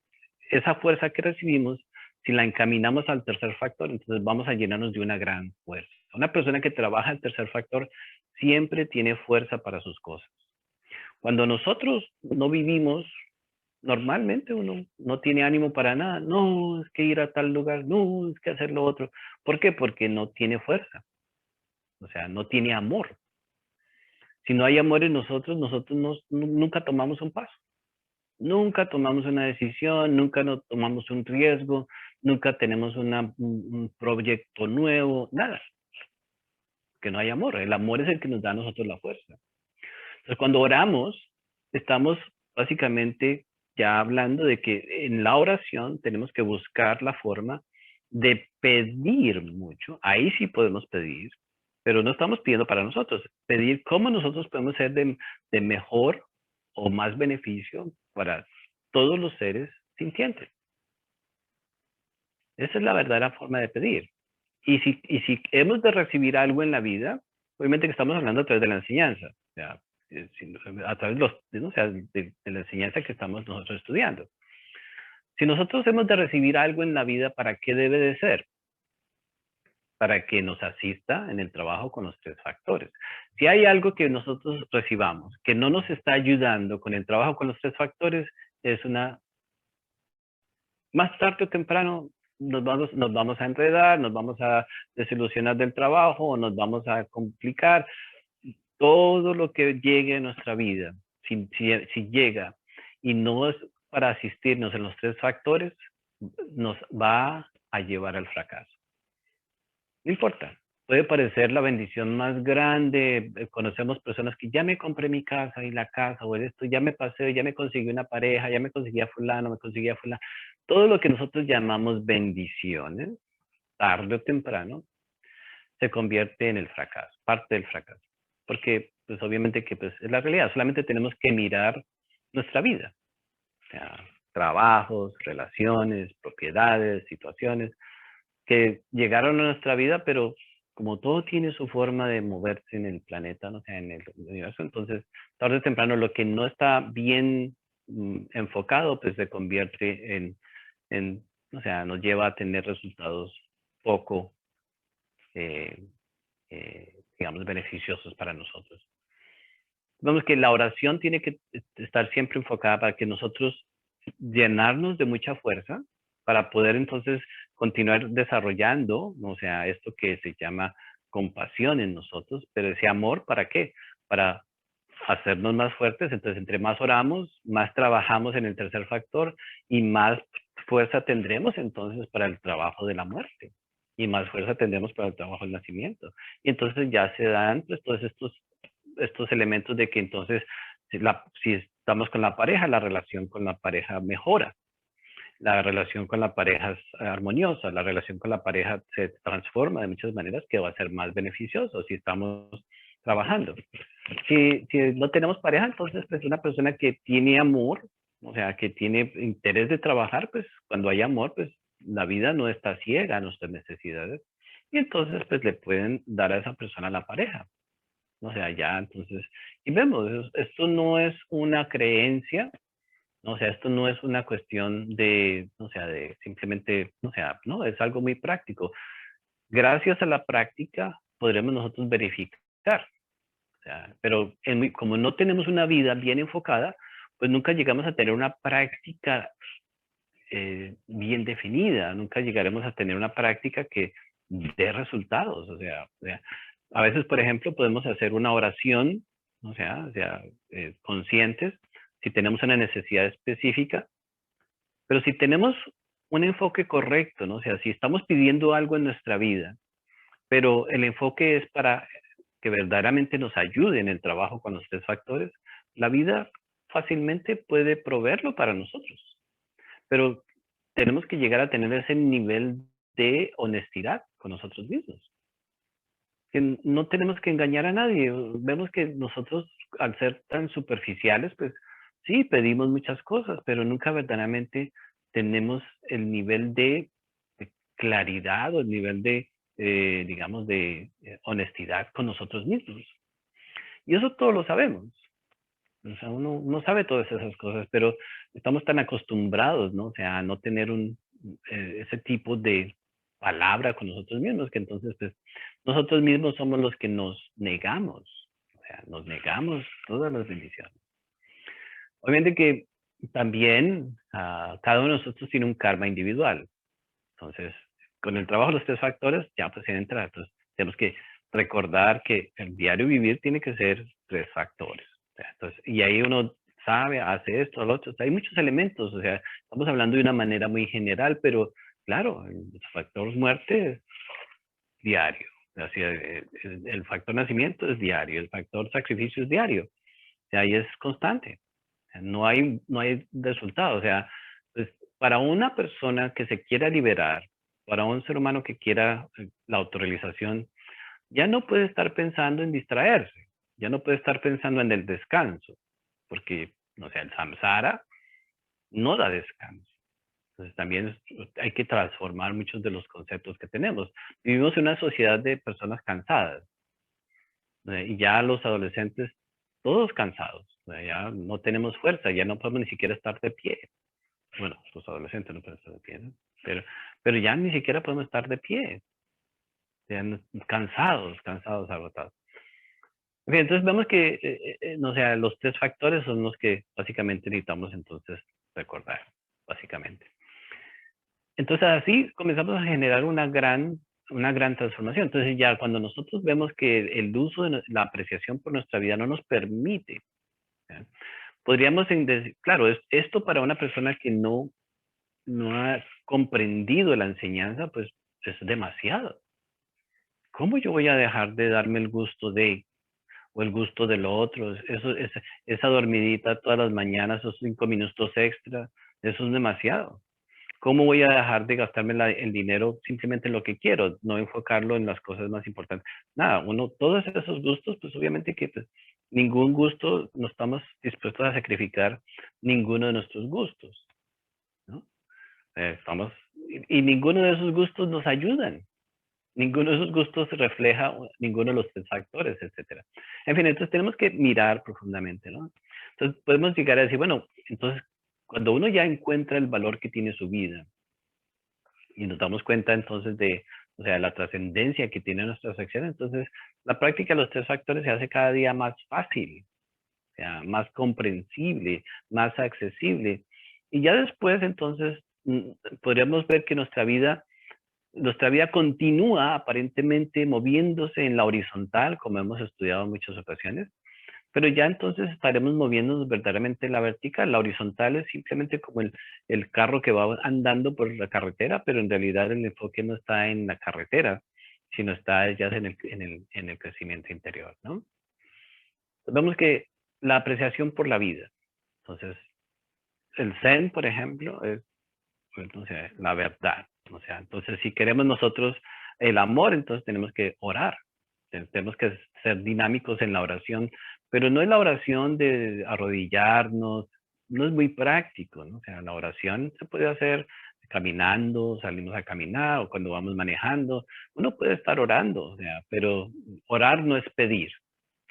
esa fuerza que recibimos, si la encaminamos al tercer factor, entonces vamos a llenarnos de una gran fuerza. Una persona que trabaja el tercer factor siempre tiene fuerza para sus cosas. Cuando nosotros no vivimos, normalmente uno no tiene ánimo para nada. No, es que ir a tal lugar, no, es que hacer lo otro. ¿Por qué? Porque no tiene fuerza. O sea, no tiene amor. Si no hay amor en nosotros, nunca tomamos un paso. Nunca tomamos una decisión, nunca tomamos un riesgo, nunca tenemos un proyecto nuevo, nada. Que no hay amor. El amor es el que nos da a nosotros la fuerza. Entonces, cuando oramos, estamos básicamente ya hablando de que en la oración tenemos que buscar la forma de pedir mucho. Ahí sí podemos pedir, pero no estamos pidiendo para nosotros. Pedir cómo nosotros podemos ser de mejor o más beneficio para todos los seres sintientes. Esa es la verdadera forma de pedir. Y si hemos de recibir algo en la vida, obviamente que estamos hablando a través de la enseñanza. O sea, a través de la enseñanza que estamos nosotros estudiando. Si nosotros hemos de recibir algo en la vida, ¿para qué debe de ser? Para que nos asista en el trabajo con los tres factores. Si hay algo que nosotros recibamos que no nos está ayudando con el trabajo con los tres factores, es más tarde o temprano nos vamos a enredar, nos vamos a desilusionar del trabajo, o nos vamos a complicar. Todo lo que llegue a nuestra vida, si llega y no es para asistirnos en los tres factores, nos va a llevar al fracaso. No importa. Puede parecer la bendición más grande. Conocemos personas que ya me compré mi casa y la casa o esto, ya me pasé, ya me conseguí una pareja, ya me conseguí a fulano, me conseguí a fulano. Todo lo que nosotros llamamos bendiciones, tarde o temprano, se convierte en el fracaso, parte del fracaso. Porque, pues obviamente que pues, es la realidad, solamente tenemos que mirar nuestra vida. O sea, trabajos, relaciones, propiedades, situaciones que llegaron a nuestra vida, pero como todo tiene su forma de moverse en el planeta, ¿no? O sea, en el universo, entonces, tarde o temprano, lo que no está bien enfocado, pues se convierte o sea, nos lleva a tener resultados poco eh, digamos, beneficiosos para nosotros. Vemos que la oración tiene que estar siempre enfocada para que nosotros llenarnos de mucha fuerza para poder entonces continuar desarrollando, o sea, esto que se llama compasión en nosotros, pero ese amor, ¿para qué? Para hacernos más fuertes. Entonces, entre más oramos, más trabajamos en el tercer factor y más fuerza tendremos entonces para el trabajo de la muerte y más fuerza tendremos para el trabajo del nacimiento. Y entonces ya se dan pues, todos estos elementos de que entonces si estamos con la pareja, la relación con la pareja mejora, la relación con la pareja es armoniosa, la relación con la pareja se transforma de muchas maneras que va a ser más beneficioso si estamos trabajando. Si no tenemos pareja, entonces pues una persona que tiene amor, o sea, que tiene interés de trabajar, pues cuando hay amor, pues la vida no está ciega a nuestras necesidades. Y entonces pues le pueden dar a esa persona la pareja. O sea, ya entonces, y vemos, esto no es una creencia, o sea, esto no es una cuestión de, o sea, de simplemente, o sea, no, es algo muy práctico. Gracias a la práctica podremos nosotros verificar. O sea, pero como no tenemos una vida bien enfocada, pues nunca llegamos a tener una práctica bien definida, nunca llegaremos a tener una práctica que dé resultados. O sea, a veces, por ejemplo, podemos hacer una oración, conscientes, si tenemos una necesidad específica, pero si tenemos un enfoque correcto, ¿no? O sea, si estamos pidiendo algo en nuestra vida, pero el enfoque es para que verdaderamente nos ayude en el trabajo con los tres factores, la vida fácilmente puede proveerlo para nosotros. Pero tenemos que llegar a tener ese nivel de honestidad con nosotros mismos. Que no tenemos que engañar a nadie. Vemos que nosotros, al ser tan superficiales, pues sí, pedimos muchas cosas, pero nunca verdaderamente tenemos el nivel de claridad o el nivel de, digamos, de honestidad con nosotros mismos. Y eso todos lo sabemos. O sea, uno no sabe todas esas cosas, pero estamos tan acostumbrados, ¿no? O sea, a no tener ese tipo de palabra con nosotros mismos, que entonces, pues, nosotros mismos somos los que nos negamos. O sea, nos negamos todas las bendiciones. Obviamente que también cada uno de nosotros tiene un karma individual. Entonces, con el trabajo de los tres factores, ya pues entra. Entonces, tenemos que recordar que el diario vivir tiene que ser tres factores. O sea, entonces, y ahí uno sabe, hace esto, lo otro. O sea, hay muchos elementos. O sea, estamos hablando de una manera muy general, pero claro, el factor muerte es diario. O sea, el factor nacimiento es diario, el factor sacrificio es diario. O sea, ahí es constante. O sea, no hay resultado. O sea, pues, para una persona que se quiera liberar, para un ser humano que quiera la autorrealización, ya no puede estar pensando en distraerse, ya no puede estar pensando en el descanso, porque, o sea, el samsara no da descanso. Entonces también hay que transformar muchos de los conceptos que tenemos. Vivimos en una sociedad de personas cansadas, y ya los adolescentes, todos cansados, ya no tenemos fuerza, ya no podemos ni siquiera estar de pie. Bueno, los adolescentes no pueden estar de pie, ¿no? pero ya ni siquiera podemos estar de pie, ya cansados, agotados. Okay, entonces vemos que, o sea, los tres factores son los que básicamente necesitamos entonces recordar, básicamente. Entonces así comenzamos a generar una gran transformación. Entonces ya cuando nosotros vemos que el uso de la apreciación por nuestra vida no nos permite, ¿ya? Podríamos decir, claro, esto para una persona que no ha comprendido la enseñanza, pues es demasiado. ¿Cómo yo voy a dejar de darme el gusto de, o el gusto de lo otro? Esa dormidita todas las mañanas, esos 5 minutos extra, eso es demasiado. ¿Cómo voy a dejar de gastarme el dinero simplemente en lo que quiero, no enfocarlo en las cosas más importantes? Nada, todos esos gustos, pues obviamente que pues, ningún gusto, no estamos dispuestos a sacrificar ninguno de nuestros gustos, ¿no? Y ninguno de esos gustos nos ayudan. Ninguno de esos gustos refleja ninguno de los tres factores, etcétera. En fin, entonces tenemos que mirar profundamente, ¿no? Entonces podemos llegar a decir, bueno, entonces cuando uno ya encuentra el valor que tiene su vida y nos damos cuenta entonces de, o sea, la trascendencia que tienen nuestras acciones, entonces la práctica de los tres factores se hace cada día más fácil, o sea, más comprensible, más accesible. Y ya después entonces podríamos ver que nuestra vida continúa aparentemente moviéndose en la horizontal, como hemos estudiado en muchas ocasiones, pero ya entonces estaremos moviéndonos verdaderamente en la vertical. La horizontal es simplemente como el carro que va andando por la carretera, pero en realidad el enfoque no está en la carretera, sino está ya en el crecimiento interior, ¿no? Vemos que la apreciación por la vida. Entonces, el Zen, por ejemplo, es pues, o sea, la verdad. O sea, entonces si queremos nosotros el amor, entonces tenemos que orar. Tenemos que ser dinámicos en la oración, pero no es la oración de arrodillarnos, no es muy práctico, ¿no? O sea, la oración se puede hacer caminando, salimos a caminar o cuando vamos manejando. Uno puede estar orando, o sea, pero orar no es pedir,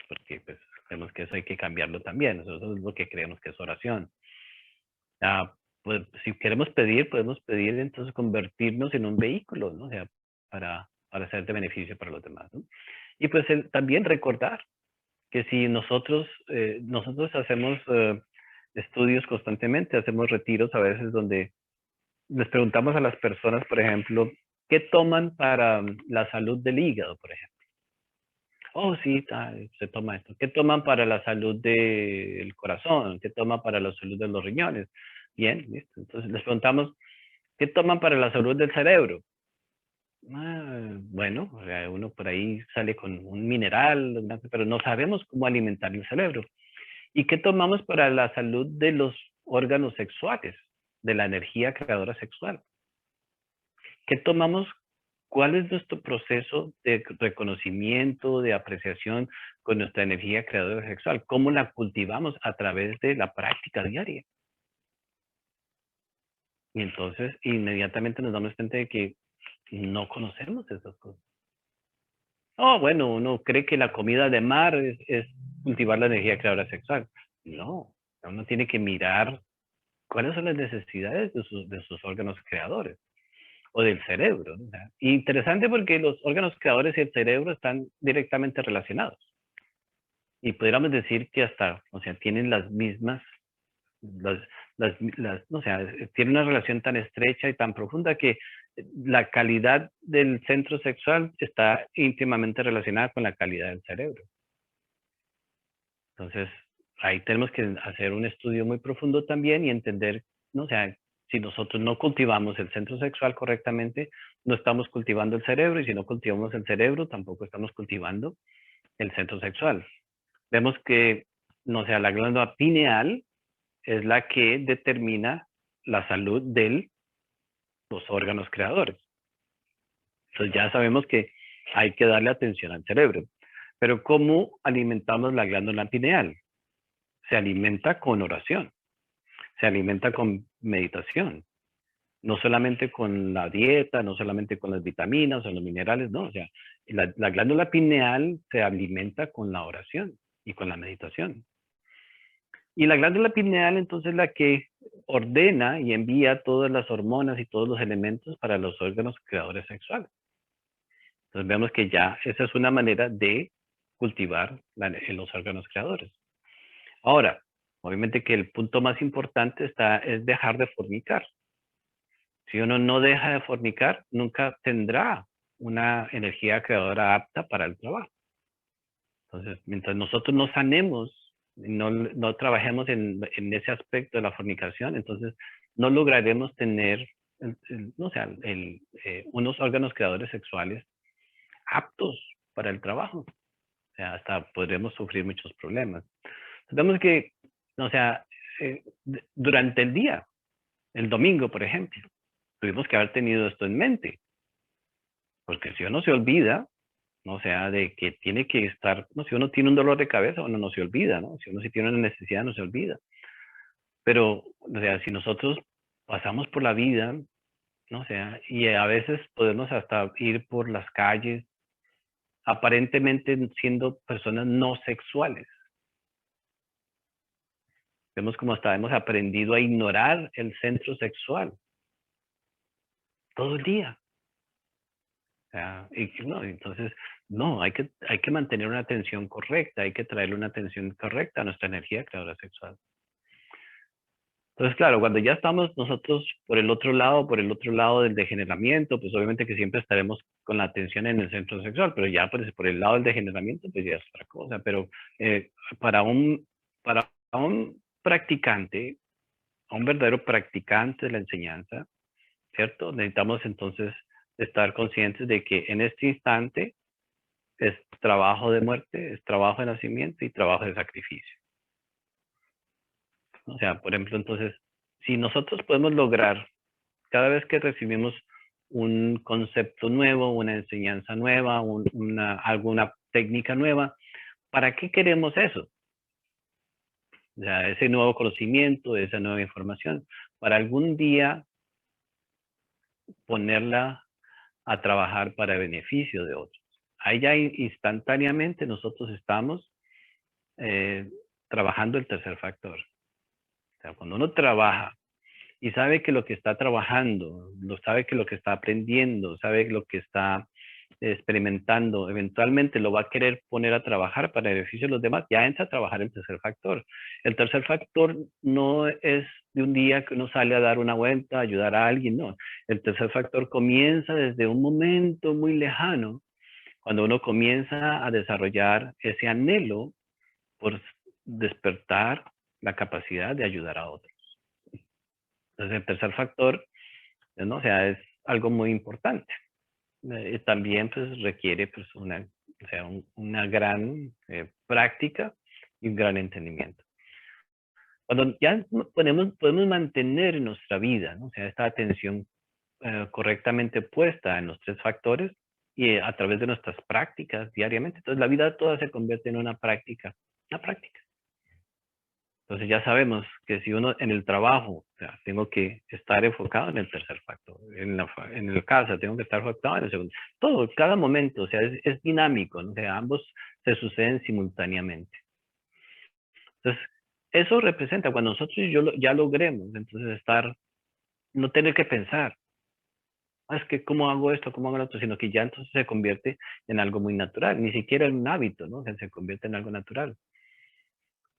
porque pues creemos que eso hay que cambiarlo también. Eso es lo que creemos que es oración. Ah, pues si queremos pedir, podemos pedir entonces convertirnos en un vehículo, ¿no? O sea, para ser de beneficio para los demás, ¿no? Y pues también recordar que si nosotros hacemos estudios constantemente, hacemos retiros a veces donde les preguntamos a las personas, por ejemplo, ¿qué toman para la salud del hígado, por ejemplo? Oh, sí, se toma esto. ¿Qué toman para la salud del corazón? ¿Qué toman para la salud de los riñones? Bien, listo. Entonces les preguntamos, ¿qué toman para la salud del cerebro? Bueno, o sea, uno por ahí sale con un mineral, pero no sabemos cómo alimentar el cerebro. ¿Y qué tomamos para la salud de los órganos sexuales, de la energía creadora sexual? ¿Qué tomamos? ¿Cuál es nuestro proceso de reconocimiento, de apreciación con nuestra energía creadora sexual? ¿Cómo la cultivamos a través de la práctica diaria? Y entonces inmediatamente nos damos cuenta de que no conocemos esas cosas. Oh, bueno, uno cree que la comida de mar es cultivar la energía creadora sexual. No, uno tiene que mirar cuáles son las necesidades de sus órganos creadores o del cerebro, ¿no? O sea, interesante porque los órganos creadores y el cerebro están directamente relacionados. Y podríamos decir que hasta, o sea, tienen las mismas, las, o sea, tienen una relación tan estrecha y tan profunda que la calidad del centro sexual está íntimamente relacionada con la calidad del cerebro. Entonces, ahí tenemos que hacer un estudio muy profundo también y entender, ¿no? O sea, si nosotros no cultivamos el centro sexual correctamente, no estamos cultivando el cerebro, y si no cultivamos el cerebro, tampoco estamos cultivando el centro sexual. Vemos que, no sea, la glándula pineal es la que determina la salud de los órganos creadores. Entonces ya sabemos que hay que darle atención al cerebro. Pero ¿cómo alimentamos la glándula pineal? Se alimenta con oración, se alimenta con meditación, no solamente con la dieta, no solamente con las vitaminas o los minerales, no, o sea, la glándula pineal se alimenta con la oración y con la meditación. Y la glándula pineal entonces es la que ordena y envía todas las hormonas y todos los elementos para los órganos creadores sexuales. Entonces vemos que ya esa es una manera de cultivar los órganos creadores. Ahora, obviamente que el punto más importante es dejar de fornicar. Si uno no deja de fornicar, nunca tendrá una energía creadora apta para el trabajo. Entonces, mientras nosotros no sanemos, no trabajemos en ese aspecto de la fornicación, entonces no lograremos tener, no sé, unos órganos creadores sexuales aptos para el trabajo. O sea, hasta podremos sufrir muchos problemas. Vemos que, o sea, durante el día, el domingo, por ejemplo, tuvimos que haber tenido esto en mente, porque si uno se olvida, ¿no? O sea, de que tiene que estar, no, si uno tiene un dolor de cabeza, uno no se olvida, ¿no? Si uno sí tiene una necesidad, no se olvida. Pero, o sea, si nosotros pasamos por la vida, ¿no? O sea, y a veces podemos hasta ir por las calles, aparentemente siendo personas no sexuales. Vemos como hasta hemos aprendido a ignorar el centro sexual todo el día. O sea, no, entonces, no, hay que mantener una atención correcta, hay que traerle una atención correcta a nuestra energía creadora sexual. Entonces, claro, cuando ya estamos nosotros por el otro lado del degeneramiento, pues obviamente que siempre estaremos con la atención en el centro sexual, pero ya pues, por el lado del degeneramiento, pues ya es otra cosa. Pero para un practicante, a un verdadero practicante de la enseñanza, ¿cierto? Necesitamos entonces estar conscientes de que en este instante es trabajo de muerte, es trabajo de nacimiento y trabajo de sacrificio. O sea, por ejemplo, entonces, si nosotros podemos lograr, cada vez que recibimos un concepto nuevo, una enseñanza nueva, alguna técnica nueva, ¿para qué queremos eso? O sea, ese nuevo conocimiento, esa nueva información, para algún día ponerla a trabajar para beneficio de otros. Ahí ya instantáneamente nosotros estamos eh, trabajando el tercer factor. O sea, cuando uno trabaja y sabe que lo que está trabajando, sabe que lo que está aprendiendo, sabe lo que está experimentando, eventualmente lo va a querer poner a trabajar para el beneficio de los demás, ya entra a trabajar el tercer factor. El tercer factor no es de un día que uno sale a dar una vuelta, a ayudar a alguien, no. El tercer factor comienza desde un momento muy lejano, cuando uno comienza a desarrollar ese anhelo por despertar la capacidad de ayudar a otros. Entonces, el tercer factor, ¿no? O sea, es algo muy importante. También pues requiere pues una gran práctica y un gran entendimiento. Cuando ya podemos mantener en nuestra vida, ¿no? O sea, esta atención correctamente puesta en los tres factores y a través de nuestras prácticas diariamente. Entonces la vida toda se convierte en una práctica. Entonces ya sabemos que si uno en el trabajo, o sea, tengo que estar enfocado en el tercer factor, en el casa tengo que estar enfocado en el segundo. Todo, cada momento, o sea, es dinámico, ¿no? O sea, ambos se suceden simultáneamente. Entonces, eso representa cuando nosotros ya logremos, entonces no tener que pensar, es que cómo hago esto, cómo hago lo otro, sino que ya entonces se convierte en algo muy natural, ni siquiera en un hábito, ¿no? O sea, se convierte en algo natural.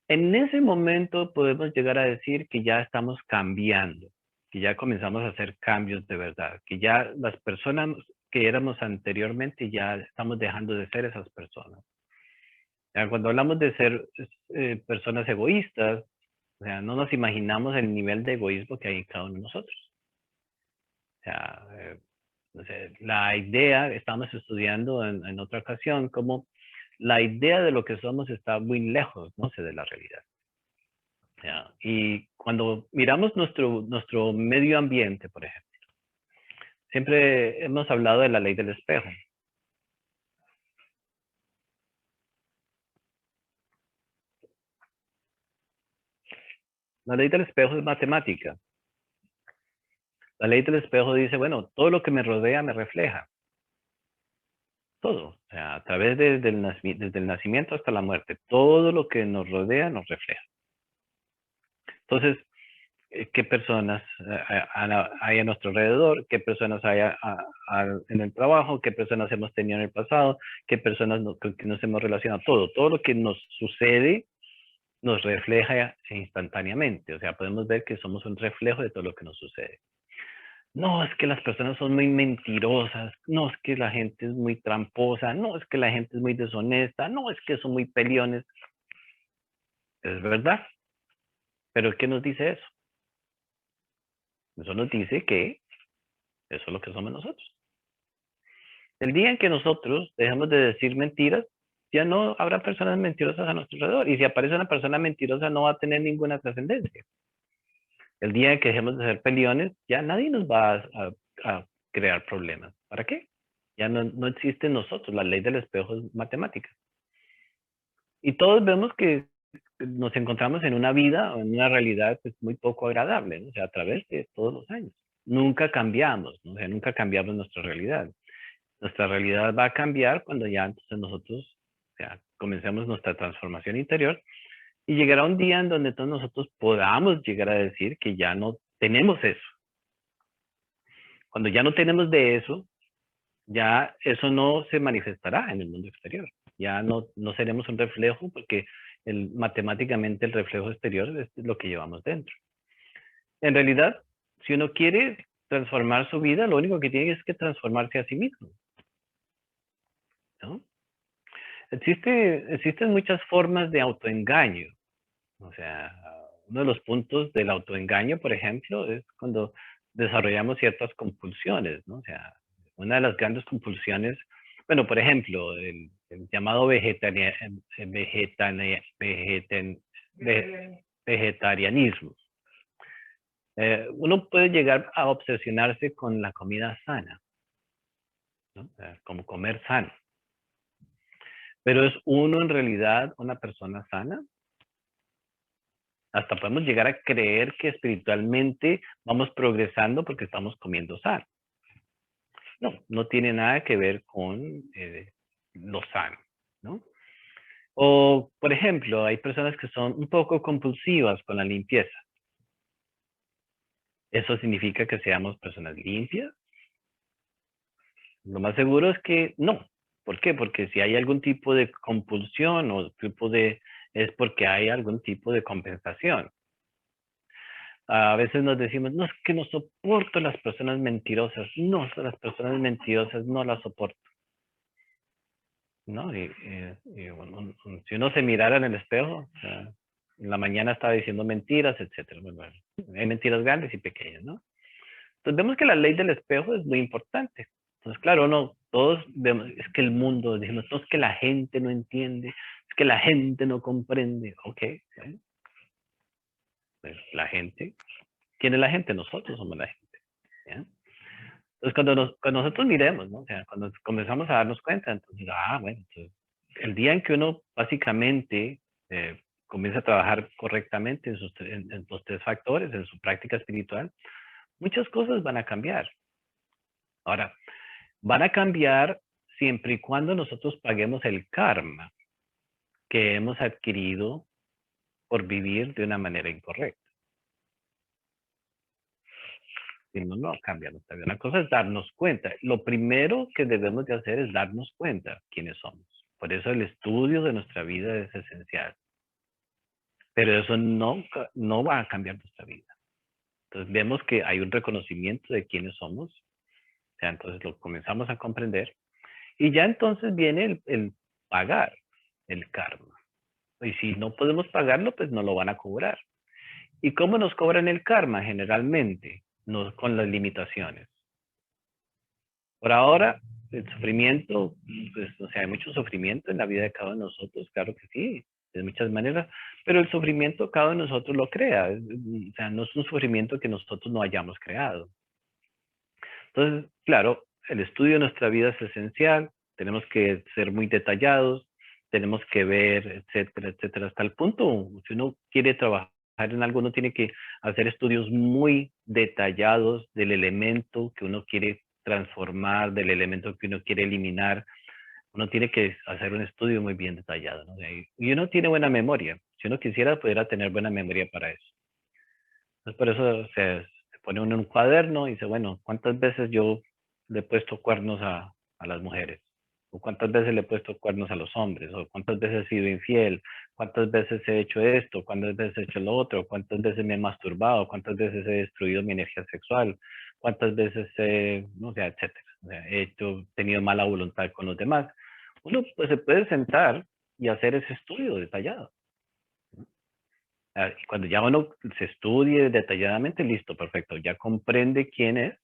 En ese momento podemos llegar a decir que ya estamos cambiando, que ya comenzamos a hacer cambios de verdad, que ya las personas que éramos anteriormente ya estamos dejando de ser esas personas. Ya, cuando hablamos de ser personas egoístas, o sea, no nos imaginamos el nivel de egoísmo que hay en cada uno de nosotros. O sea, no sé, la idea, estamos estudiando en otra ocasión, como la idea de lo que somos está muy lejos, no sé, de la realidad. Y cuando miramos nuestro medio ambiente, por ejemplo, siempre hemos hablado de la ley del espejo. La ley del espejo es matemática. La ley del espejo dice, bueno, todo lo que me rodea me refleja. Todo. O sea, a través desde el nacimiento hasta la muerte, todo lo que nos rodea nos refleja. Entonces, ¿qué personas hay a nuestro alrededor? ¿Qué personas hay en el trabajo? ¿Qué personas hemos tenido en el pasado? ¿Qué personas que nos hemos relacionado? Todo lo que nos sucede nos refleja instantáneamente. O sea, podemos ver que somos un reflejo de todo lo que nos sucede. No, es que las personas son muy mentirosas. No, es que la gente es muy tramposa. No, es que la gente es muy deshonesta. No, es que son muy peliones. Es verdad. Pero ¿qué nos dice eso? Eso nos dice que eso es lo que somos nosotros. El día en que nosotros dejemos de decir mentiras, ya no habrá personas mentirosas a nuestro alrededor. Y si aparece una persona mentirosa, no va a tener ninguna trascendencia. El día en que dejemos de ser peliones, ya nadie nos va a crear problemas. ¿Para qué? Ya no existe en nosotros. La ley del espejo es matemática. Y todos vemos que nos encontramos en una vida o en una realidad pues, muy poco agradable, ¿no? O sea, a través de todos los años. Nunca cambiamos, ¿no? O sea, nunca cambiamos nuestra realidad. Nuestra realidad va a cambiar cuando ya entonces nosotros, o sea, comencemos nuestra transformación interior y llegará un día en donde todos nosotros podamos llegar a decir que ya no tenemos eso. Cuando ya no tenemos de eso, ya eso no se manifestará en el mundo exterior. Ya no seremos un reflejo porque matemáticamente el reflejo exterior es lo que llevamos dentro. En realidad, si uno quiere transformar su vida, lo único que tiene es que transformarse a sí mismo, ¿no? Existen muchas formas de autoengaño. O sea, uno de los puntos del autoengaño, por ejemplo, es cuando desarrollamos ciertas compulsiones, ¿no? O sea, una de las grandes compulsiones, bueno, por ejemplo, el llamado vegetarianismo. Uno puede llegar a obsesionarse con la comida sana, ¿no? O sea, como comer sano. Pero ¿es uno en realidad una persona sana? Hasta podemos llegar a creer que espiritualmente vamos progresando porque estamos comiendo sano. No, no tiene nada que ver con lo sano, ¿no? O, por ejemplo, hay personas que son un poco compulsivas con la limpieza. ¿Eso significa que seamos personas limpias? Lo más seguro es que no. ¿Por qué? Porque si hay algún tipo de compulsión o tipo de... es porque hay algún tipo de compensación. A veces nos decimos, no, es que no soporto las personas mentirosas. No, las personas mentirosas no las soporto. ¿No? Si uno se mirara en el espejo, o sea, en la mañana estaba diciendo mentiras, etcétera. Bueno, hay mentiras grandes y pequeñas, ¿no? Entonces vemos que la ley del espejo es muy importante. Entonces, claro, no, todos vemos, es que el mundo, decimos, no, es que la gente no entiende, es que la gente no comprende. Ok, ¿sí? Pues la gente, ¿quién es la gente? Nosotros somos la gente. ¿Ya? Entonces, cuando nosotros miremos, ¿no? O sea, cuando comenzamos a darnos cuenta, entonces, bueno, entonces, el día en que uno básicamente comienza a trabajar correctamente en los tres factores, en su práctica espiritual, muchas cosas van a cambiar. Ahora, van a cambiar siempre y cuando nosotros paguemos el karma que hemos adquirido por vivir de una manera incorrecta. Si no, no cambia nuestra vida. Una cosa es darnos cuenta. Lo primero que debemos de hacer es darnos cuenta quiénes somos. Por eso el estudio de nuestra vida es esencial. Pero eso no va a cambiar nuestra vida. Entonces vemos que hay un reconocimiento de quiénes somos. O sea, entonces lo comenzamos a comprender. Y ya entonces viene el pagar el karma. Y si no podemos pagarlo, pues no lo van a cobrar. ¿Y cómo nos cobran el karma? Generalmente, no con las limitaciones. Por ahora, el sufrimiento, pues, o sea, hay mucho sufrimiento en la vida de cada uno de nosotros, claro que sí, de muchas maneras, pero el sufrimiento cada uno de nosotros lo crea, o sea, no es un sufrimiento que nosotros no hayamos creado. Entonces, claro, el estudio de nuestra vida es esencial, tenemos que ser muy detallados, tenemos que ver, etcétera, etcétera, hasta el punto, si uno quiere trabajar en algo, uno tiene que hacer estudios muy detallados del elemento que uno quiere transformar, del elemento que uno quiere eliminar. Uno tiene que hacer un estudio muy bien detallado, ¿no? Y uno tiene buena memoria. Si uno quisiera, pudiera tener buena memoria para eso. Entonces, por eso se pone uno en un cuaderno y dice, bueno, ¿cuántas veces yo le he puesto cuernos a las mujeres? ¿O cuántas veces le he puesto cuernos a los hombres? ¿O cuántas veces he sido infiel? ¿Cuántas veces he hecho esto? ¿Cuántas veces he hecho lo otro? ¿Cuántas veces me he masturbado? ¿Cuántas veces he destruido mi energía sexual? ¿Cuántas veces he, no sé, etcétera? O sea, tenido mala voluntad con los demás. Uno pues se puede sentar y hacer ese estudio detallado. Cuando ya uno se estudie detalladamente, listo, perfecto, ya comprende quién es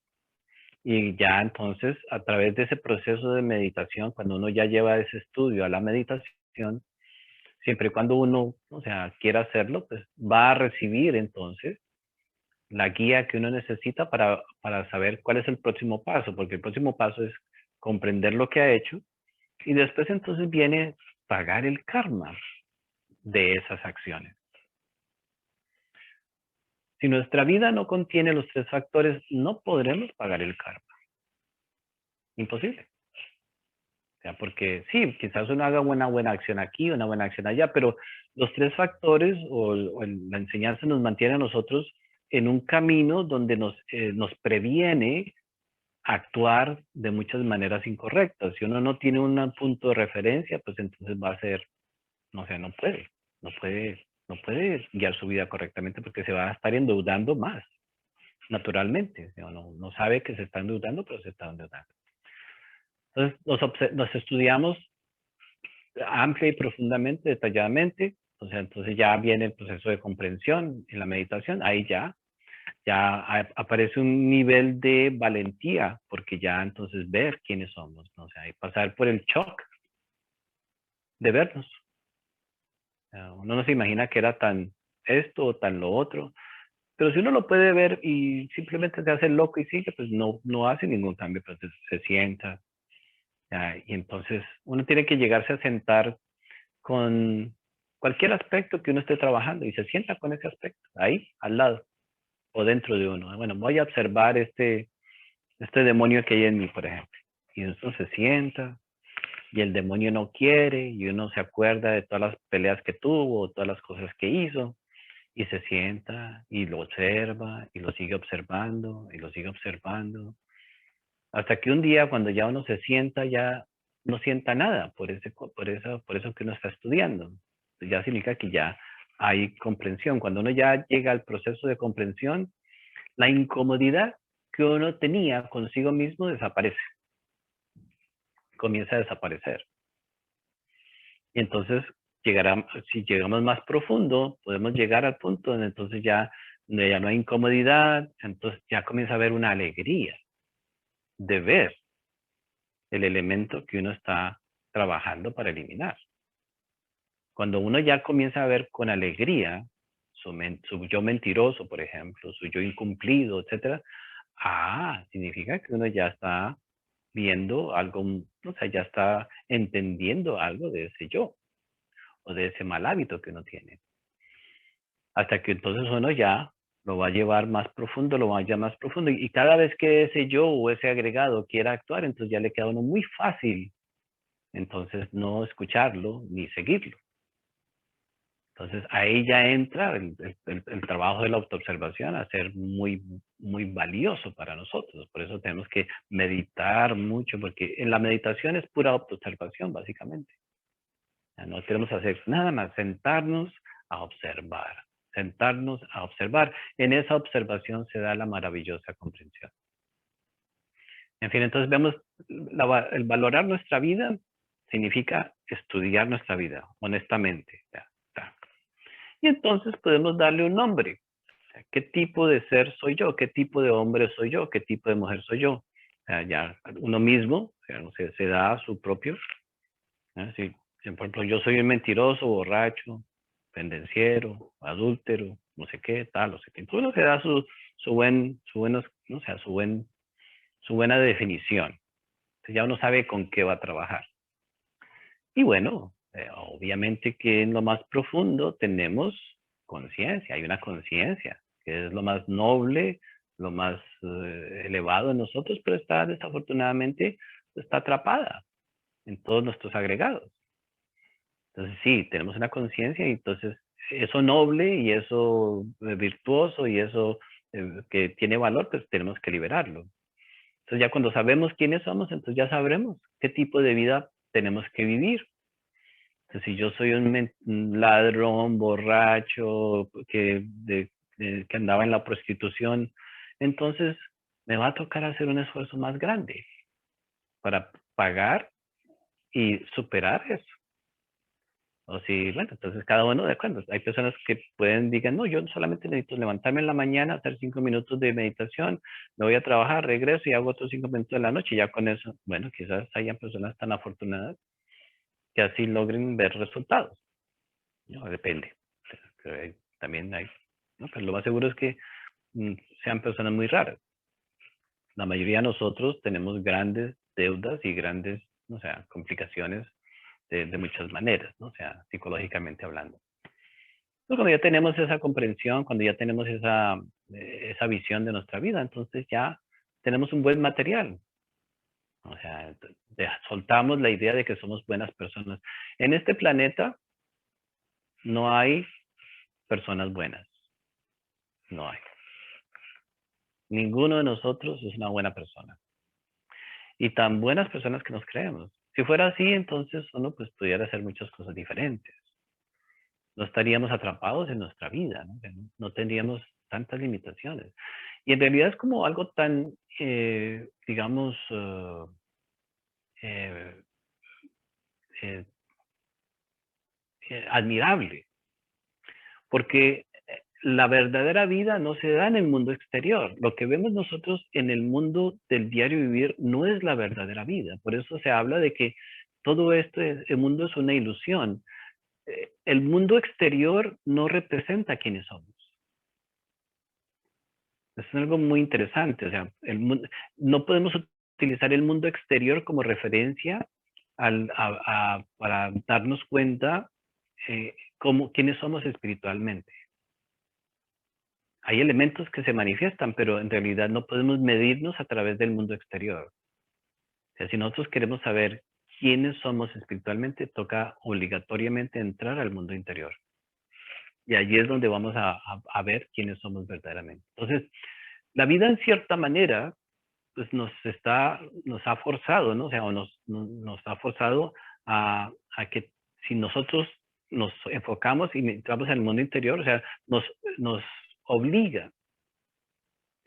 y ya entonces a través de ese proceso de meditación, cuando uno ya lleva ese estudio a la meditación, siempre y cuando uno, o sea, quiera hacerlo, pues va a recibir entonces la guía que uno necesita para saber cuál es el próximo paso, porque el próximo paso es comprender lo que ha hecho y después entonces viene pagar el karma de esas acciones. Si nuestra vida no contiene los tres factores, no podremos pagar el karma. Imposible. O sea, porque sí, quizás uno haga una buena acción aquí, una buena acción allá, pero los tres factores o la enseñanza nos mantiene a nosotros en un camino donde nos previene actuar de muchas maneras incorrectas. Si uno no tiene un punto de referencia, pues entonces va a ser, no sé, no puede guiar su vida correctamente porque se va a estar endeudando más. Naturalmente, no sabe que se está endeudando, pero se está endeudando. Entonces, nos estudiamos amplia y profundamente, detalladamente. O sea, entonces ya viene el proceso de comprensión en la meditación. Ahí ya aparece un nivel de valentía, porque ya entonces ver quiénes somos, ¿no? O sea, y pasar por el shock de vernos. Uno no se imagina que era tan esto o tan lo otro, pero si uno lo puede ver y simplemente se hace loco y sigue, pues no hace ningún cambio, pues se sienta. Y entonces uno tiene que llegarse a sentar con cualquier aspecto que uno esté trabajando y se sienta con ese aspecto, ahí, al lado o dentro de uno. Bueno, voy a observar este demonio que hay en mí, por ejemplo. Y uno se sienta y el demonio no quiere y uno se acuerda de todas las peleas que tuvo, todas las cosas que hizo y se sienta y lo observa y lo sigue observando y lo sigue observando hasta que un día cuando ya uno se sienta ya no sienta nada por eso que uno está estudiando. Ya significa que ya hay comprensión. Cuando uno ya llega al proceso de comprensión, la incomodidad que uno tenía consigo mismo desaparece, comienza a desaparecer. Y entonces llegará, si llegamos más profundo, podemos llegar al punto donde entonces ya no hay incomodidad, entonces ya comienza a haber una alegría de ver el elemento que uno está trabajando para eliminar. Cuando uno ya comienza a ver con alegría su yo mentiroso, por ejemplo, su yo incumplido, etcétera, significa que uno ya está viendo algo, o sea, ya está entendiendo algo de ese yo o de ese mal hábito que uno tiene. Hasta que entonces uno ya lo va a llevar más profundo, lo va a llevar más profundo. Y cada vez que ese yo o ese agregado quiera actuar, entonces ya le queda a uno muy fácil, entonces no escucharlo ni seguirlo. Entonces ahí ya entra el trabajo de la autoobservación a ser muy, muy valioso para nosotros. Por eso tenemos que meditar mucho, porque en la meditación es pura autoobservación, básicamente. No queremos hacer nada más, sentarnos a observar, sentarnos a observar. En esa observación se da la maravillosa comprensión. En fin, entonces vemos el valorar nuestra vida significa estudiar nuestra vida, honestamente. Ya, ya. Y entonces podemos darle un nombre. O sea, ¿qué tipo de ser soy yo? ¿Qué tipo de hombre soy yo? ¿Qué tipo de mujer soy yo? O sea, ya uno mismo o sea, se da su propio. Si, por ejemplo, yo soy un mentiroso, borracho, pendenciero, adúltero, no sé qué, tal, no sé qué. Entonces uno se da su buenos, no sé, su buena definición. Entonces ya uno sabe con qué va a trabajar. Y bueno, obviamente que en lo más profundo tenemos conciencia, hay una conciencia, que es lo más noble, lo más elevado en nosotros, pero está desafortunadamente, está atrapada en todos nuestros agregados. Entonces sí, tenemos una conciencia y entonces eso noble y eso virtuoso y eso que tiene valor, pues tenemos que liberarlo. Entonces ya cuando sabemos quiénes somos, entonces ya sabremos qué tipo de vida tenemos que vivir. Entonces si yo soy un ladrón, borracho, que andaba en la prostitución, entonces me va a tocar hacer un esfuerzo más grande para pagar y superar eso. O si, bueno, entonces cada uno de acuerdo. Hay personas que digan, no, yo solamente necesito levantarme en la mañana, hacer 5 minutos de meditación, me voy a trabajar, regreso y hago otros 5 minutos de la noche y ya con eso, bueno, quizás hayan personas tan afortunadas que así logren ver resultados. ¿No? Depende. También hay, ¿no? Pero lo más seguro es que sean personas muy raras. La mayoría de nosotros tenemos grandes deudas y grandes, o sea, complicaciones de muchas maneras, ¿no? O sea, psicológicamente hablando. Cuando ya tenemos esa comprensión, cuando ya tenemos esa visión de nuestra vida, entonces ya tenemos un buen material. O sea, soltamos la idea de que somos buenas personas. En este planeta no hay personas buenas. No hay. Ninguno de nosotros es una buena persona. Y tan buenas personas que nos creemos. Si fuera así, entonces uno pues pudiera hacer muchas cosas diferentes. No estaríamos atrapados en nuestra vida, ¿no? No tendríamos tantas limitaciones. Y en realidad es como algo tan, digamos, eh, eh, admirable, porque la verdadera vida no se da en el mundo exterior. Lo que vemos nosotros en el mundo del diario vivir no es la verdadera vida. Por eso se habla de que todo esto, el mundo es una ilusión. El mundo exterior no representa quiénes somos. Es algo muy interesante. O sea, no podemos utilizar el mundo exterior como referencia para darnos cuenta quiénes somos espiritualmente. Hay elementos que se manifiestan, pero en realidad no podemos medirnos a través del mundo exterior. O sea, si nosotros queremos saber quiénes somos espiritualmente, toca obligatoriamente entrar al mundo interior. Y allí es donde vamos a ver quiénes somos verdaderamente. Entonces, la vida en cierta manera, pues nos ha forzado, ¿no? O sea, nos ha forzado a que si nosotros nos enfocamos y entramos en el mundo interior, o sea, nos obliga.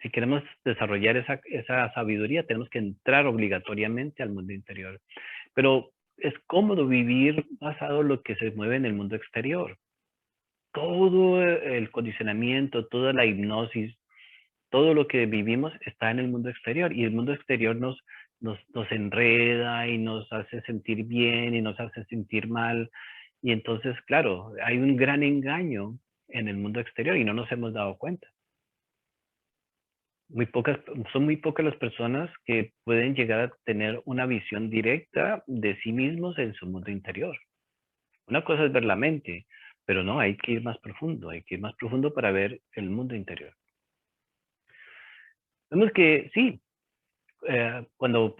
Si queremos desarrollar esa sabiduría, tenemos que entrar obligatoriamente al mundo interior. Pero es cómodo vivir basado en lo que se mueve en el mundo exterior. Todo el condicionamiento, toda la hipnosis, todo lo que vivimos está en el mundo exterior, y el mundo exterior nos enreda y nos hace sentir bien y nos hace sentir mal. Y entonces, claro, hay un gran engaño en el mundo exterior y no nos hemos dado cuenta. Son muy pocas las personas que pueden llegar a tener una visión directa de sí mismos en su mundo interior. Una cosa es ver la mente, pero no, hay que ir más profundo, para ver el mundo interior. Vemos que sí, cuando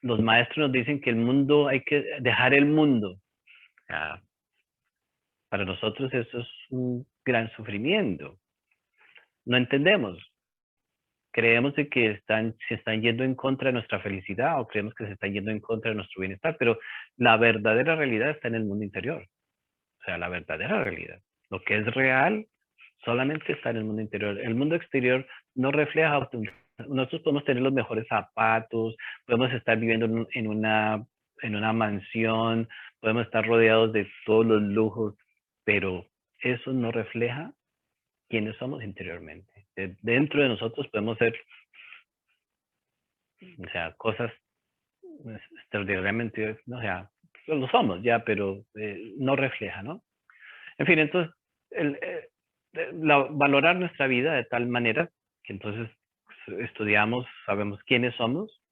los maestros nos dicen que el mundo, hay que dejar el mundo, para nosotros eso es un gran sufrimiento. No entendemos. Creemos de que se están yendo en contra de nuestra felicidad, o creemos que se están yendo en contra de nuestro bienestar, pero la verdadera realidad está en el mundo interior. O sea, la verdadera realidad. Lo que es real solamente está en el mundo interior. El mundo exterior no refleja. Nosotros podemos tener los mejores zapatos, podemos estar viviendo en una mansión, podemos estar rodeados de todos los lujos, pero eso no refleja quiénes somos interiormente. Dentro de nosotros podemos ser, o sea, cosas extraordinariamente, o sea, lo somos ya, pero no refleja, ¿no? En fin, entonces, valorar nuestra vida de tal manera que entonces estudiamos, sabemos quiénes somos,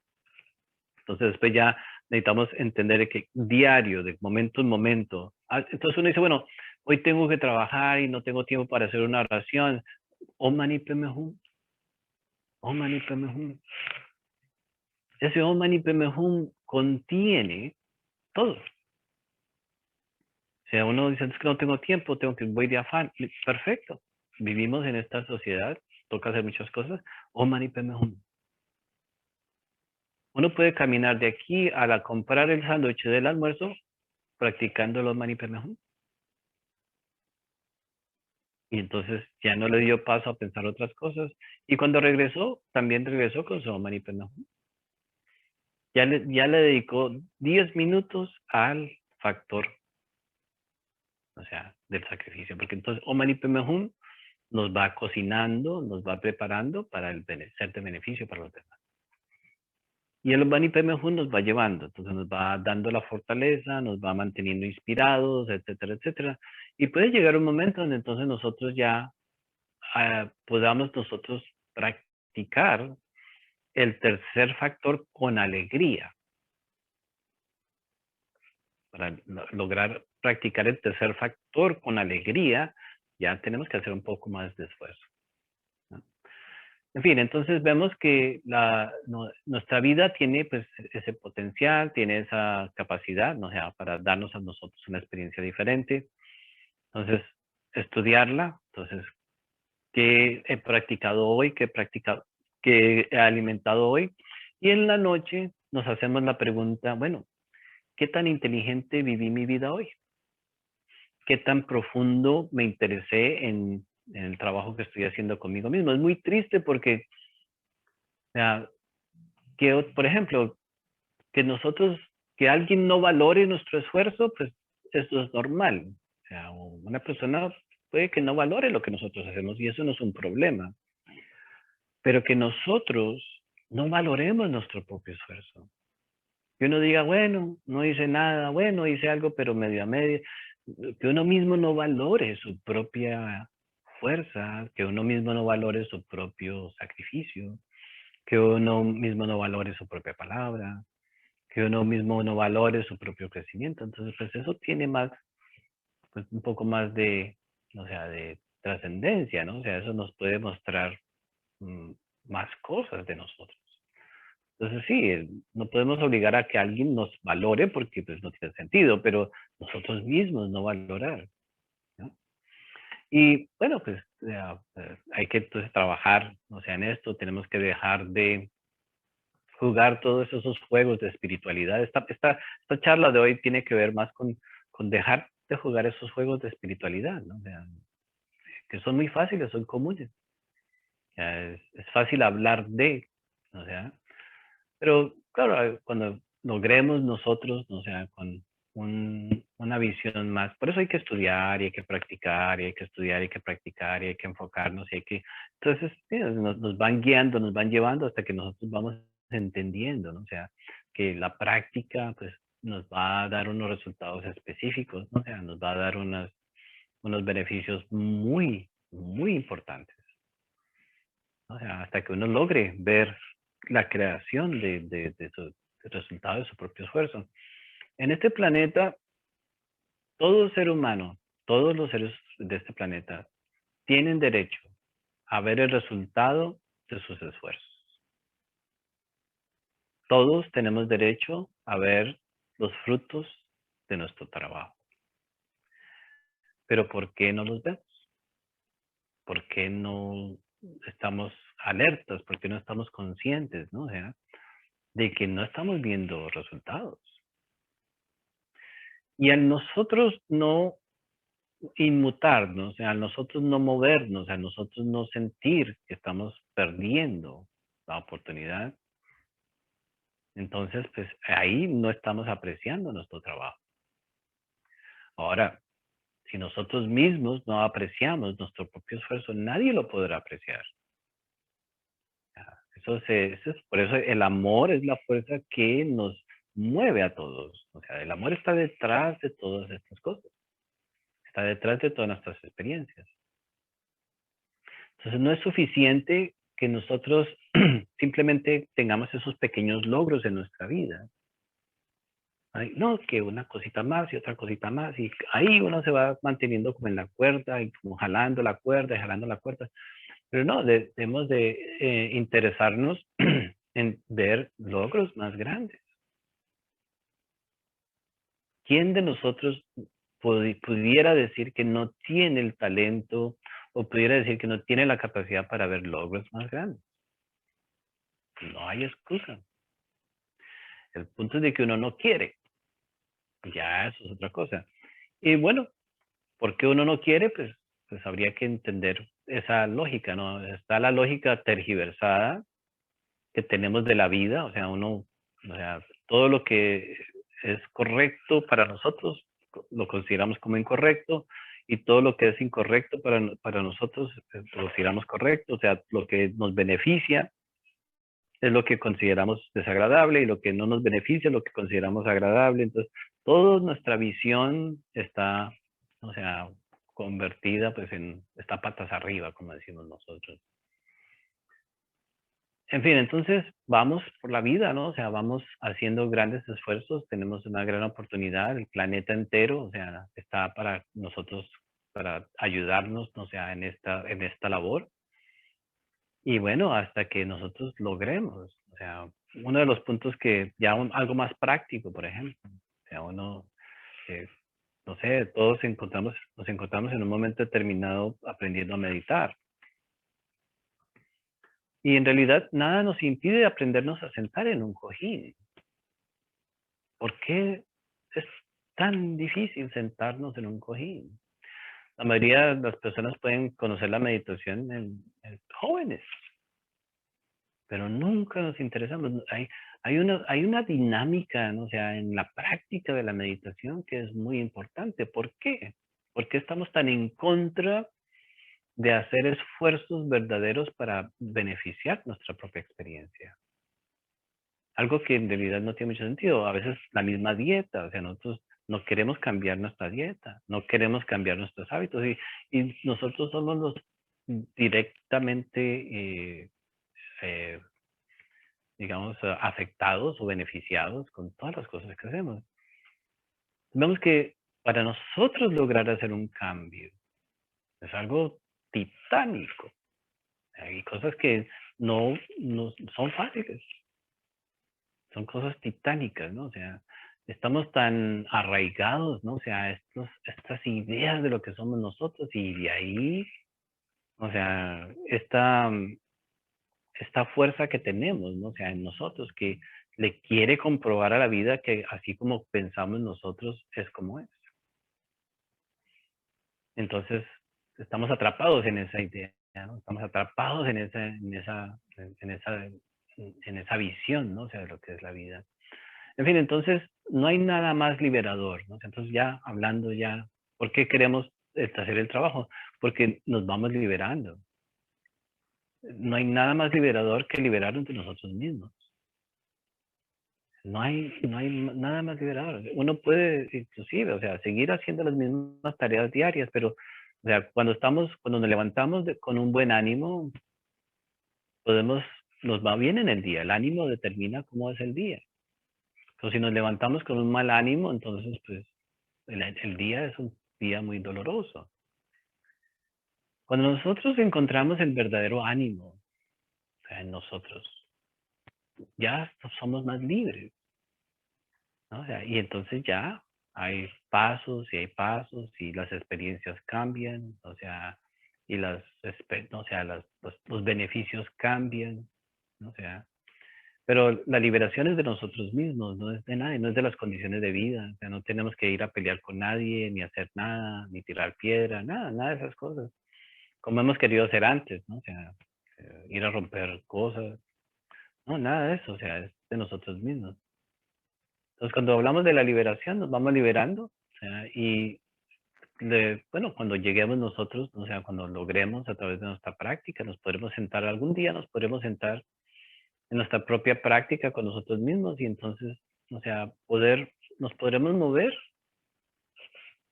entonces después ya necesitamos entender que diario, de momento en momento, entonces uno dice, bueno, hoy tengo que trabajar y no tengo tiempo para hacer una oración. Om Mani Padme Hum. Om Mani Padme Hum. Ese Om Mani Padme Hum contiene todo. O sea, uno dice, es que no tengo tiempo, voy de afán. Perfecto. Vivimos en esta sociedad, toca hacer muchas cosas. Om Mani Padme Hum. Uno puede caminar de aquí a comprar el sándwich del almuerzo practicando el Om Mani Padme Hum. Y entonces ya no le dio paso a pensar otras cosas. Y cuando regresó, también regresó con su Om Mani Padme Hum. Ya le dedicó 10 minutos al factor, o sea, del sacrificio. Porque entonces Om Mani Padme Hum nos va cocinando, nos va preparando para ser de beneficio para los demás. Y el Om Mani Padme Hum nos va llevando, entonces nos va dando la fortaleza, nos va manteniendo inspirados, etcétera, etcétera. Y puede llegar un momento donde entonces nosotros ya podamos nosotros practicar el tercer factor con alegría. Para lograr practicar el tercer factor con alegría, ya tenemos que hacer un poco más de esfuerzo, ¿no? En fin, entonces vemos que nuestra vida tiene pues ese potencial, tiene esa capacidad, ¿no? O sea, para darnos a nosotros una experiencia diferente. Entonces, estudiarla. Entonces, ¿qué he practicado hoy? ¿Qué he alimentado hoy? Y en la noche nos hacemos la pregunta, bueno, ¿qué tan inteligente viví mi vida hoy? ¿Qué tan profundo me interesé en el trabajo que estoy haciendo conmigo mismo? Es muy triste porque, o sea, por ejemplo, que alguien no valore nuestro esfuerzo, pues eso es normal. sea, una persona puede que no valore lo que nosotros hacemos y eso no es un problema, pero que nosotros no valoremos nuestro propio esfuerzo. Que uno diga, bueno, no hice nada, bueno, hice algo, pero medio a medio. Que uno mismo no valore su propia fuerza, que uno mismo no valore su propio sacrificio, que uno mismo no valore su propia palabra, que uno mismo no valore su propio crecimiento. Entonces, pues eso tiene más, pues un poco más de, o sea, de trascendencia, ¿no? O sea, eso nos puede mostrar mm, más cosas de nosotros. Entonces sí, no podemos obligar a que alguien nos valore porque pues no tiene sentido, pero nosotros mismos no valorar, ¿no? Y bueno, pues hay que entonces trabajar, o sea, en esto tenemos que dejar de jugar todos esos juegos de espiritualidad. Esta charla de hoy tiene que ver más con dejar de jugar esos juegos de espiritualidad, ¿no? O sea, que son muy fáciles, son comunes. O sea, es fácil hablar de, o sea, pero claro, cuando logremos nosotros, o sea, con una visión más, por eso hay que estudiar y hay que practicar y hay que estudiar y hay que practicar y hay que enfocarnos y hay que, entonces sí, nos van guiando, nos van llevando hasta que nosotros vamos entendiendo, ¿no? O sea, que la práctica pues nos va a dar unos resultados específicos, ¿no? O sea, nos va a dar unos beneficios muy, muy importantes. O sea, hasta que uno logre ver la creación de su resultado de su propio esfuerzo. En este planeta, todo ser humano, todos los seres de este planeta, tienen derecho a ver el resultado de sus esfuerzos. Todos tenemos derecho a ver los frutos de nuestro trabajo. Pero ¿por qué no los vemos? ¿Por qué no estamos alertas? ¿Por qué no estamos conscientes, ¿no? O sea, de que no estamos viendo resultados. Y al nosotros no inmutarnos, o sea, al nosotros no movernos, a nosotros no sentir que estamos perdiendo la oportunidad, entonces, pues ahí no estamos apreciando nuestro trabajo. Ahora, si nosotros mismos no apreciamos nuestro propio esfuerzo, nadie lo podrá apreciar. Por eso el amor es la fuerza que nos mueve a todos. O sea, el amor está detrás de todas estas cosas. Está detrás de todas nuestras experiencias. Entonces no es suficiente que nosotros simplemente tengamos esos pequeños logros en nuestra vida. Ay, no, que una cosita más y otra cosita más, y ahí uno se va manteniendo como en la cuerda y como jalando la cuerda y jalando la cuerda. Pero no, debemos de interesarnos en ver logros más grandes. ¿Quién de nosotros pudiera decir que no tiene el talento o pudiera decir que no tiene la capacidad para ver logros más grandes? No hay excusa. El punto es de que uno no quiere. Ya, eso es otra cosa. Y bueno, ¿por qué uno no quiere? Pues habría que entender esa lógica, ¿no? Está la lógica tergiversada que tenemos de la vida, o sea, o sea, todo lo que es correcto para nosotros lo consideramos como incorrecto y todo lo que es incorrecto para nosotros lo consideramos correcto, o sea, lo que nos beneficia es lo que consideramos desagradable y lo que no nos beneficia es lo que consideramos agradable. Entonces, toda nuestra visión está, o sea, convertida pues está patas arriba, como decimos nosotros. En fin, entonces vamos por la vida, ¿no? O sea, vamos haciendo grandes esfuerzos, tenemos una gran oportunidad, el planeta entero, o sea, está para nosotros, para ayudarnos, o sea, en esta labor. Y bueno, hasta que nosotros logremos, o sea, uno de los puntos que ya algo más práctico, por ejemplo, o sea, uno, eh, no sé, todos nos encontramos en un momento determinado aprendiendo a meditar. Y en realidad nada nos impide aprendernos a sentar en un cojín. ¿Por qué es tan difícil sentarnos en un cojín? La mayoría de las personas pueden conocer la meditación en jóvenes, pero nunca nos interesamos. Hay una dinámica, ¿no? O sea, en la práctica de la meditación que es muy importante. ¿Por qué? ¿Por qué estamos tan en contra de hacer esfuerzos verdaderos para beneficiar nuestra propia experiencia? Algo que en realidad no tiene mucho sentido. A veces la misma dieta, o sea, nosotros no queremos cambiar nuestra dieta, no queremos cambiar nuestros hábitos y nosotros somos los directamente, eh, digamos, afectados o beneficiados con todas las cosas que hacemos. Vemos que para nosotros lograr hacer un cambio es algo titánico. Hay cosas que no son fáciles. Son cosas titánicas, ¿no? O sea, estamos tan arraigados, ¿no? O sea, estas ideas de lo que somos nosotros y de ahí, o sea, esta fuerza que tenemos, ¿no? O sea, en nosotros, que le quiere comprobar a la vida que así como pensamos nosotros es como es. Entonces, estamos atrapados en esa idea, ¿no? Estamos atrapados en esa visión, ¿no? O sea, de lo que es la vida. En fin, entonces no hay nada más liberador, ¿no? Entonces ya hablando ya, ¿por qué queremos hacer el trabajo? Porque nos vamos liberando. No hay nada más liberador que liberarnos de nosotros mismos. No hay nada más liberador. Uno puede, inclusive, o sea, seguir haciendo las mismas tareas diarias, pero, o sea, cuando nos levantamos con un buen ánimo, podemos, nos va bien en el día. El ánimo determina cómo es el día. Entonces, si nos levantamos con un mal ánimo, entonces, pues, el día es un día muy doloroso. Cuando nosotros encontramos el verdadero ánimo, o sea, en nosotros, ya somos más libres, ¿no? O sea, y entonces ya hay pasos y las experiencias cambian, o sea, y o sea, los beneficios cambian, ¿no? O sea, pero la liberación es de nosotros mismos, no es de nadie, no es de las condiciones de vida. O sea, no tenemos que ir a pelear con nadie, ni hacer nada, ni tirar piedra, nada de esas cosas. Como hemos querido hacer antes, ¿no? O sea, ir a romper cosas. No, nada de eso, o sea, es de nosotros mismos. Entonces, cuando hablamos de la liberación, nos vamos liberando, o sea, y bueno, cuando lleguemos nosotros, o sea, cuando logremos a través de nuestra práctica, nos podremos sentar, algún día nos podremos sentar en nuestra propia práctica con nosotros mismos y entonces, o sea, nos podremos mover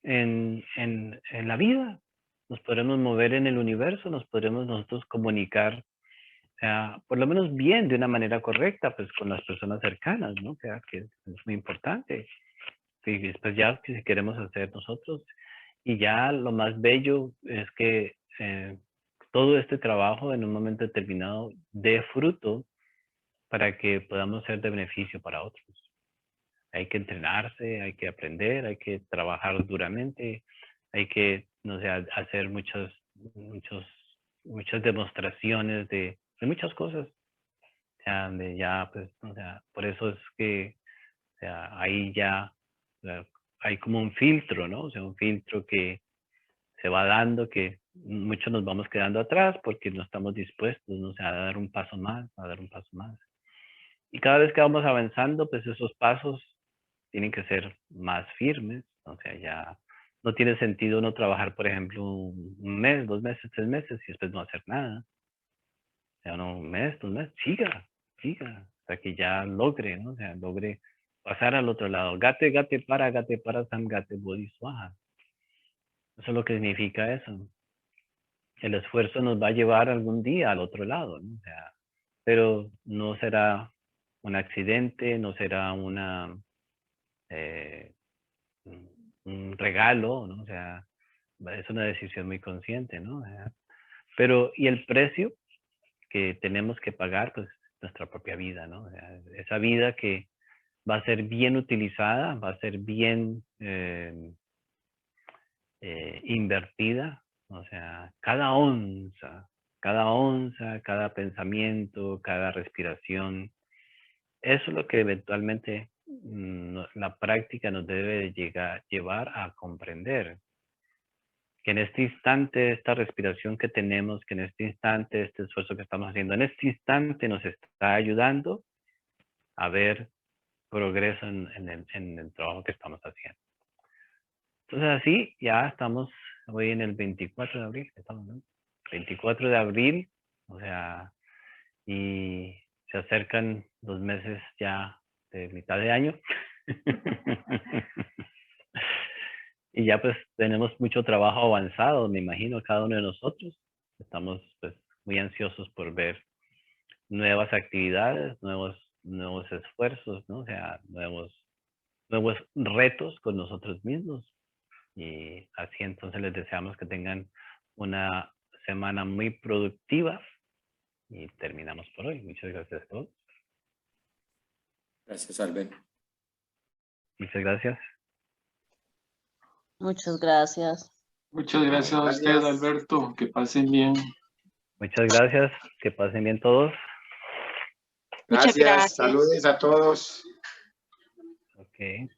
en la vida, nos podremos mover en el universo, nos podremos nosotros comunicar, o sea, por lo menos bien, de una manera correcta, pues con las personas cercanas, ¿no? O sea, que es muy importante. Sí, después ya, si queremos hacer nosotros, y ya lo más bello es que todo este trabajo en un momento determinado dé fruto para que podamos ser de beneficio para otros. Hay que entrenarse, hay que aprender, hay que trabajar duramente, hay que, no sé, hacer muchos, muchas demostraciones de muchas cosas. O sea, de ya, pues, o sea, por eso es que, o sea, ahí ya, o sea, hay como un filtro, ¿no? O sea, un filtro que se va dando, que muchos nos vamos quedando atrás porque no estamos dispuestos, ¿no? O sea, a dar un paso más, a dar un paso más. Y cada vez que vamos avanzando, pues esos pasos tienen que ser más firmes. O sea, ya no tiene sentido no trabajar, por ejemplo, un mes, 2 meses, 3 meses y después no hacer nada. O sea, no, un mes, 2 meses, siga, hasta que ya logre, ¿no? O sea, logre pasar al otro lado. Gate para Sam Gate Bodhisattva. Eso es lo que significa eso. El esfuerzo nos va a llevar algún día al otro lado, ¿no? O sea, pero no será un accidente, no será eh, un regalo, ¿no? O sea, es una decisión muy consciente, ¿no? O sea, pero, y el precio que tenemos que pagar, pues, nuestra propia vida, ¿no? O sea, esa vida que va a ser bien utilizada, va a ser bien invertida, o sea, cada onza, cada pensamiento, cada respiración, eso es lo que eventualmente la práctica nos debe llevar a comprender. Que en este instante, esta respiración que tenemos, que en este instante, este esfuerzo que estamos haciendo, en este instante nos está ayudando a ver progreso en el trabajo que estamos haciendo. Entonces así ya estamos hoy en el 24 de abril, estamos, ¿no? 24 de abril, o sea, y se acercan los meses ya de mitad de año. Y ya pues tenemos mucho trabajo avanzado, me imagino, cada uno de nosotros. Estamos pues muy ansiosos por ver nuevas actividades, nuevos esfuerzos, ¿no? O sea, nuevos retos con nosotros mismos. Y así entonces les deseamos que tengan una semana muy productiva y terminamos por hoy. Muchas gracias a todos. Gracias, Albert. Muchas gracias. Muchas gracias. Muchas gracias a usted, Alberto. Que pasen bien. Muchas gracias. Que pasen bien todos. Muchas gracias. Saludos a todos. Ok.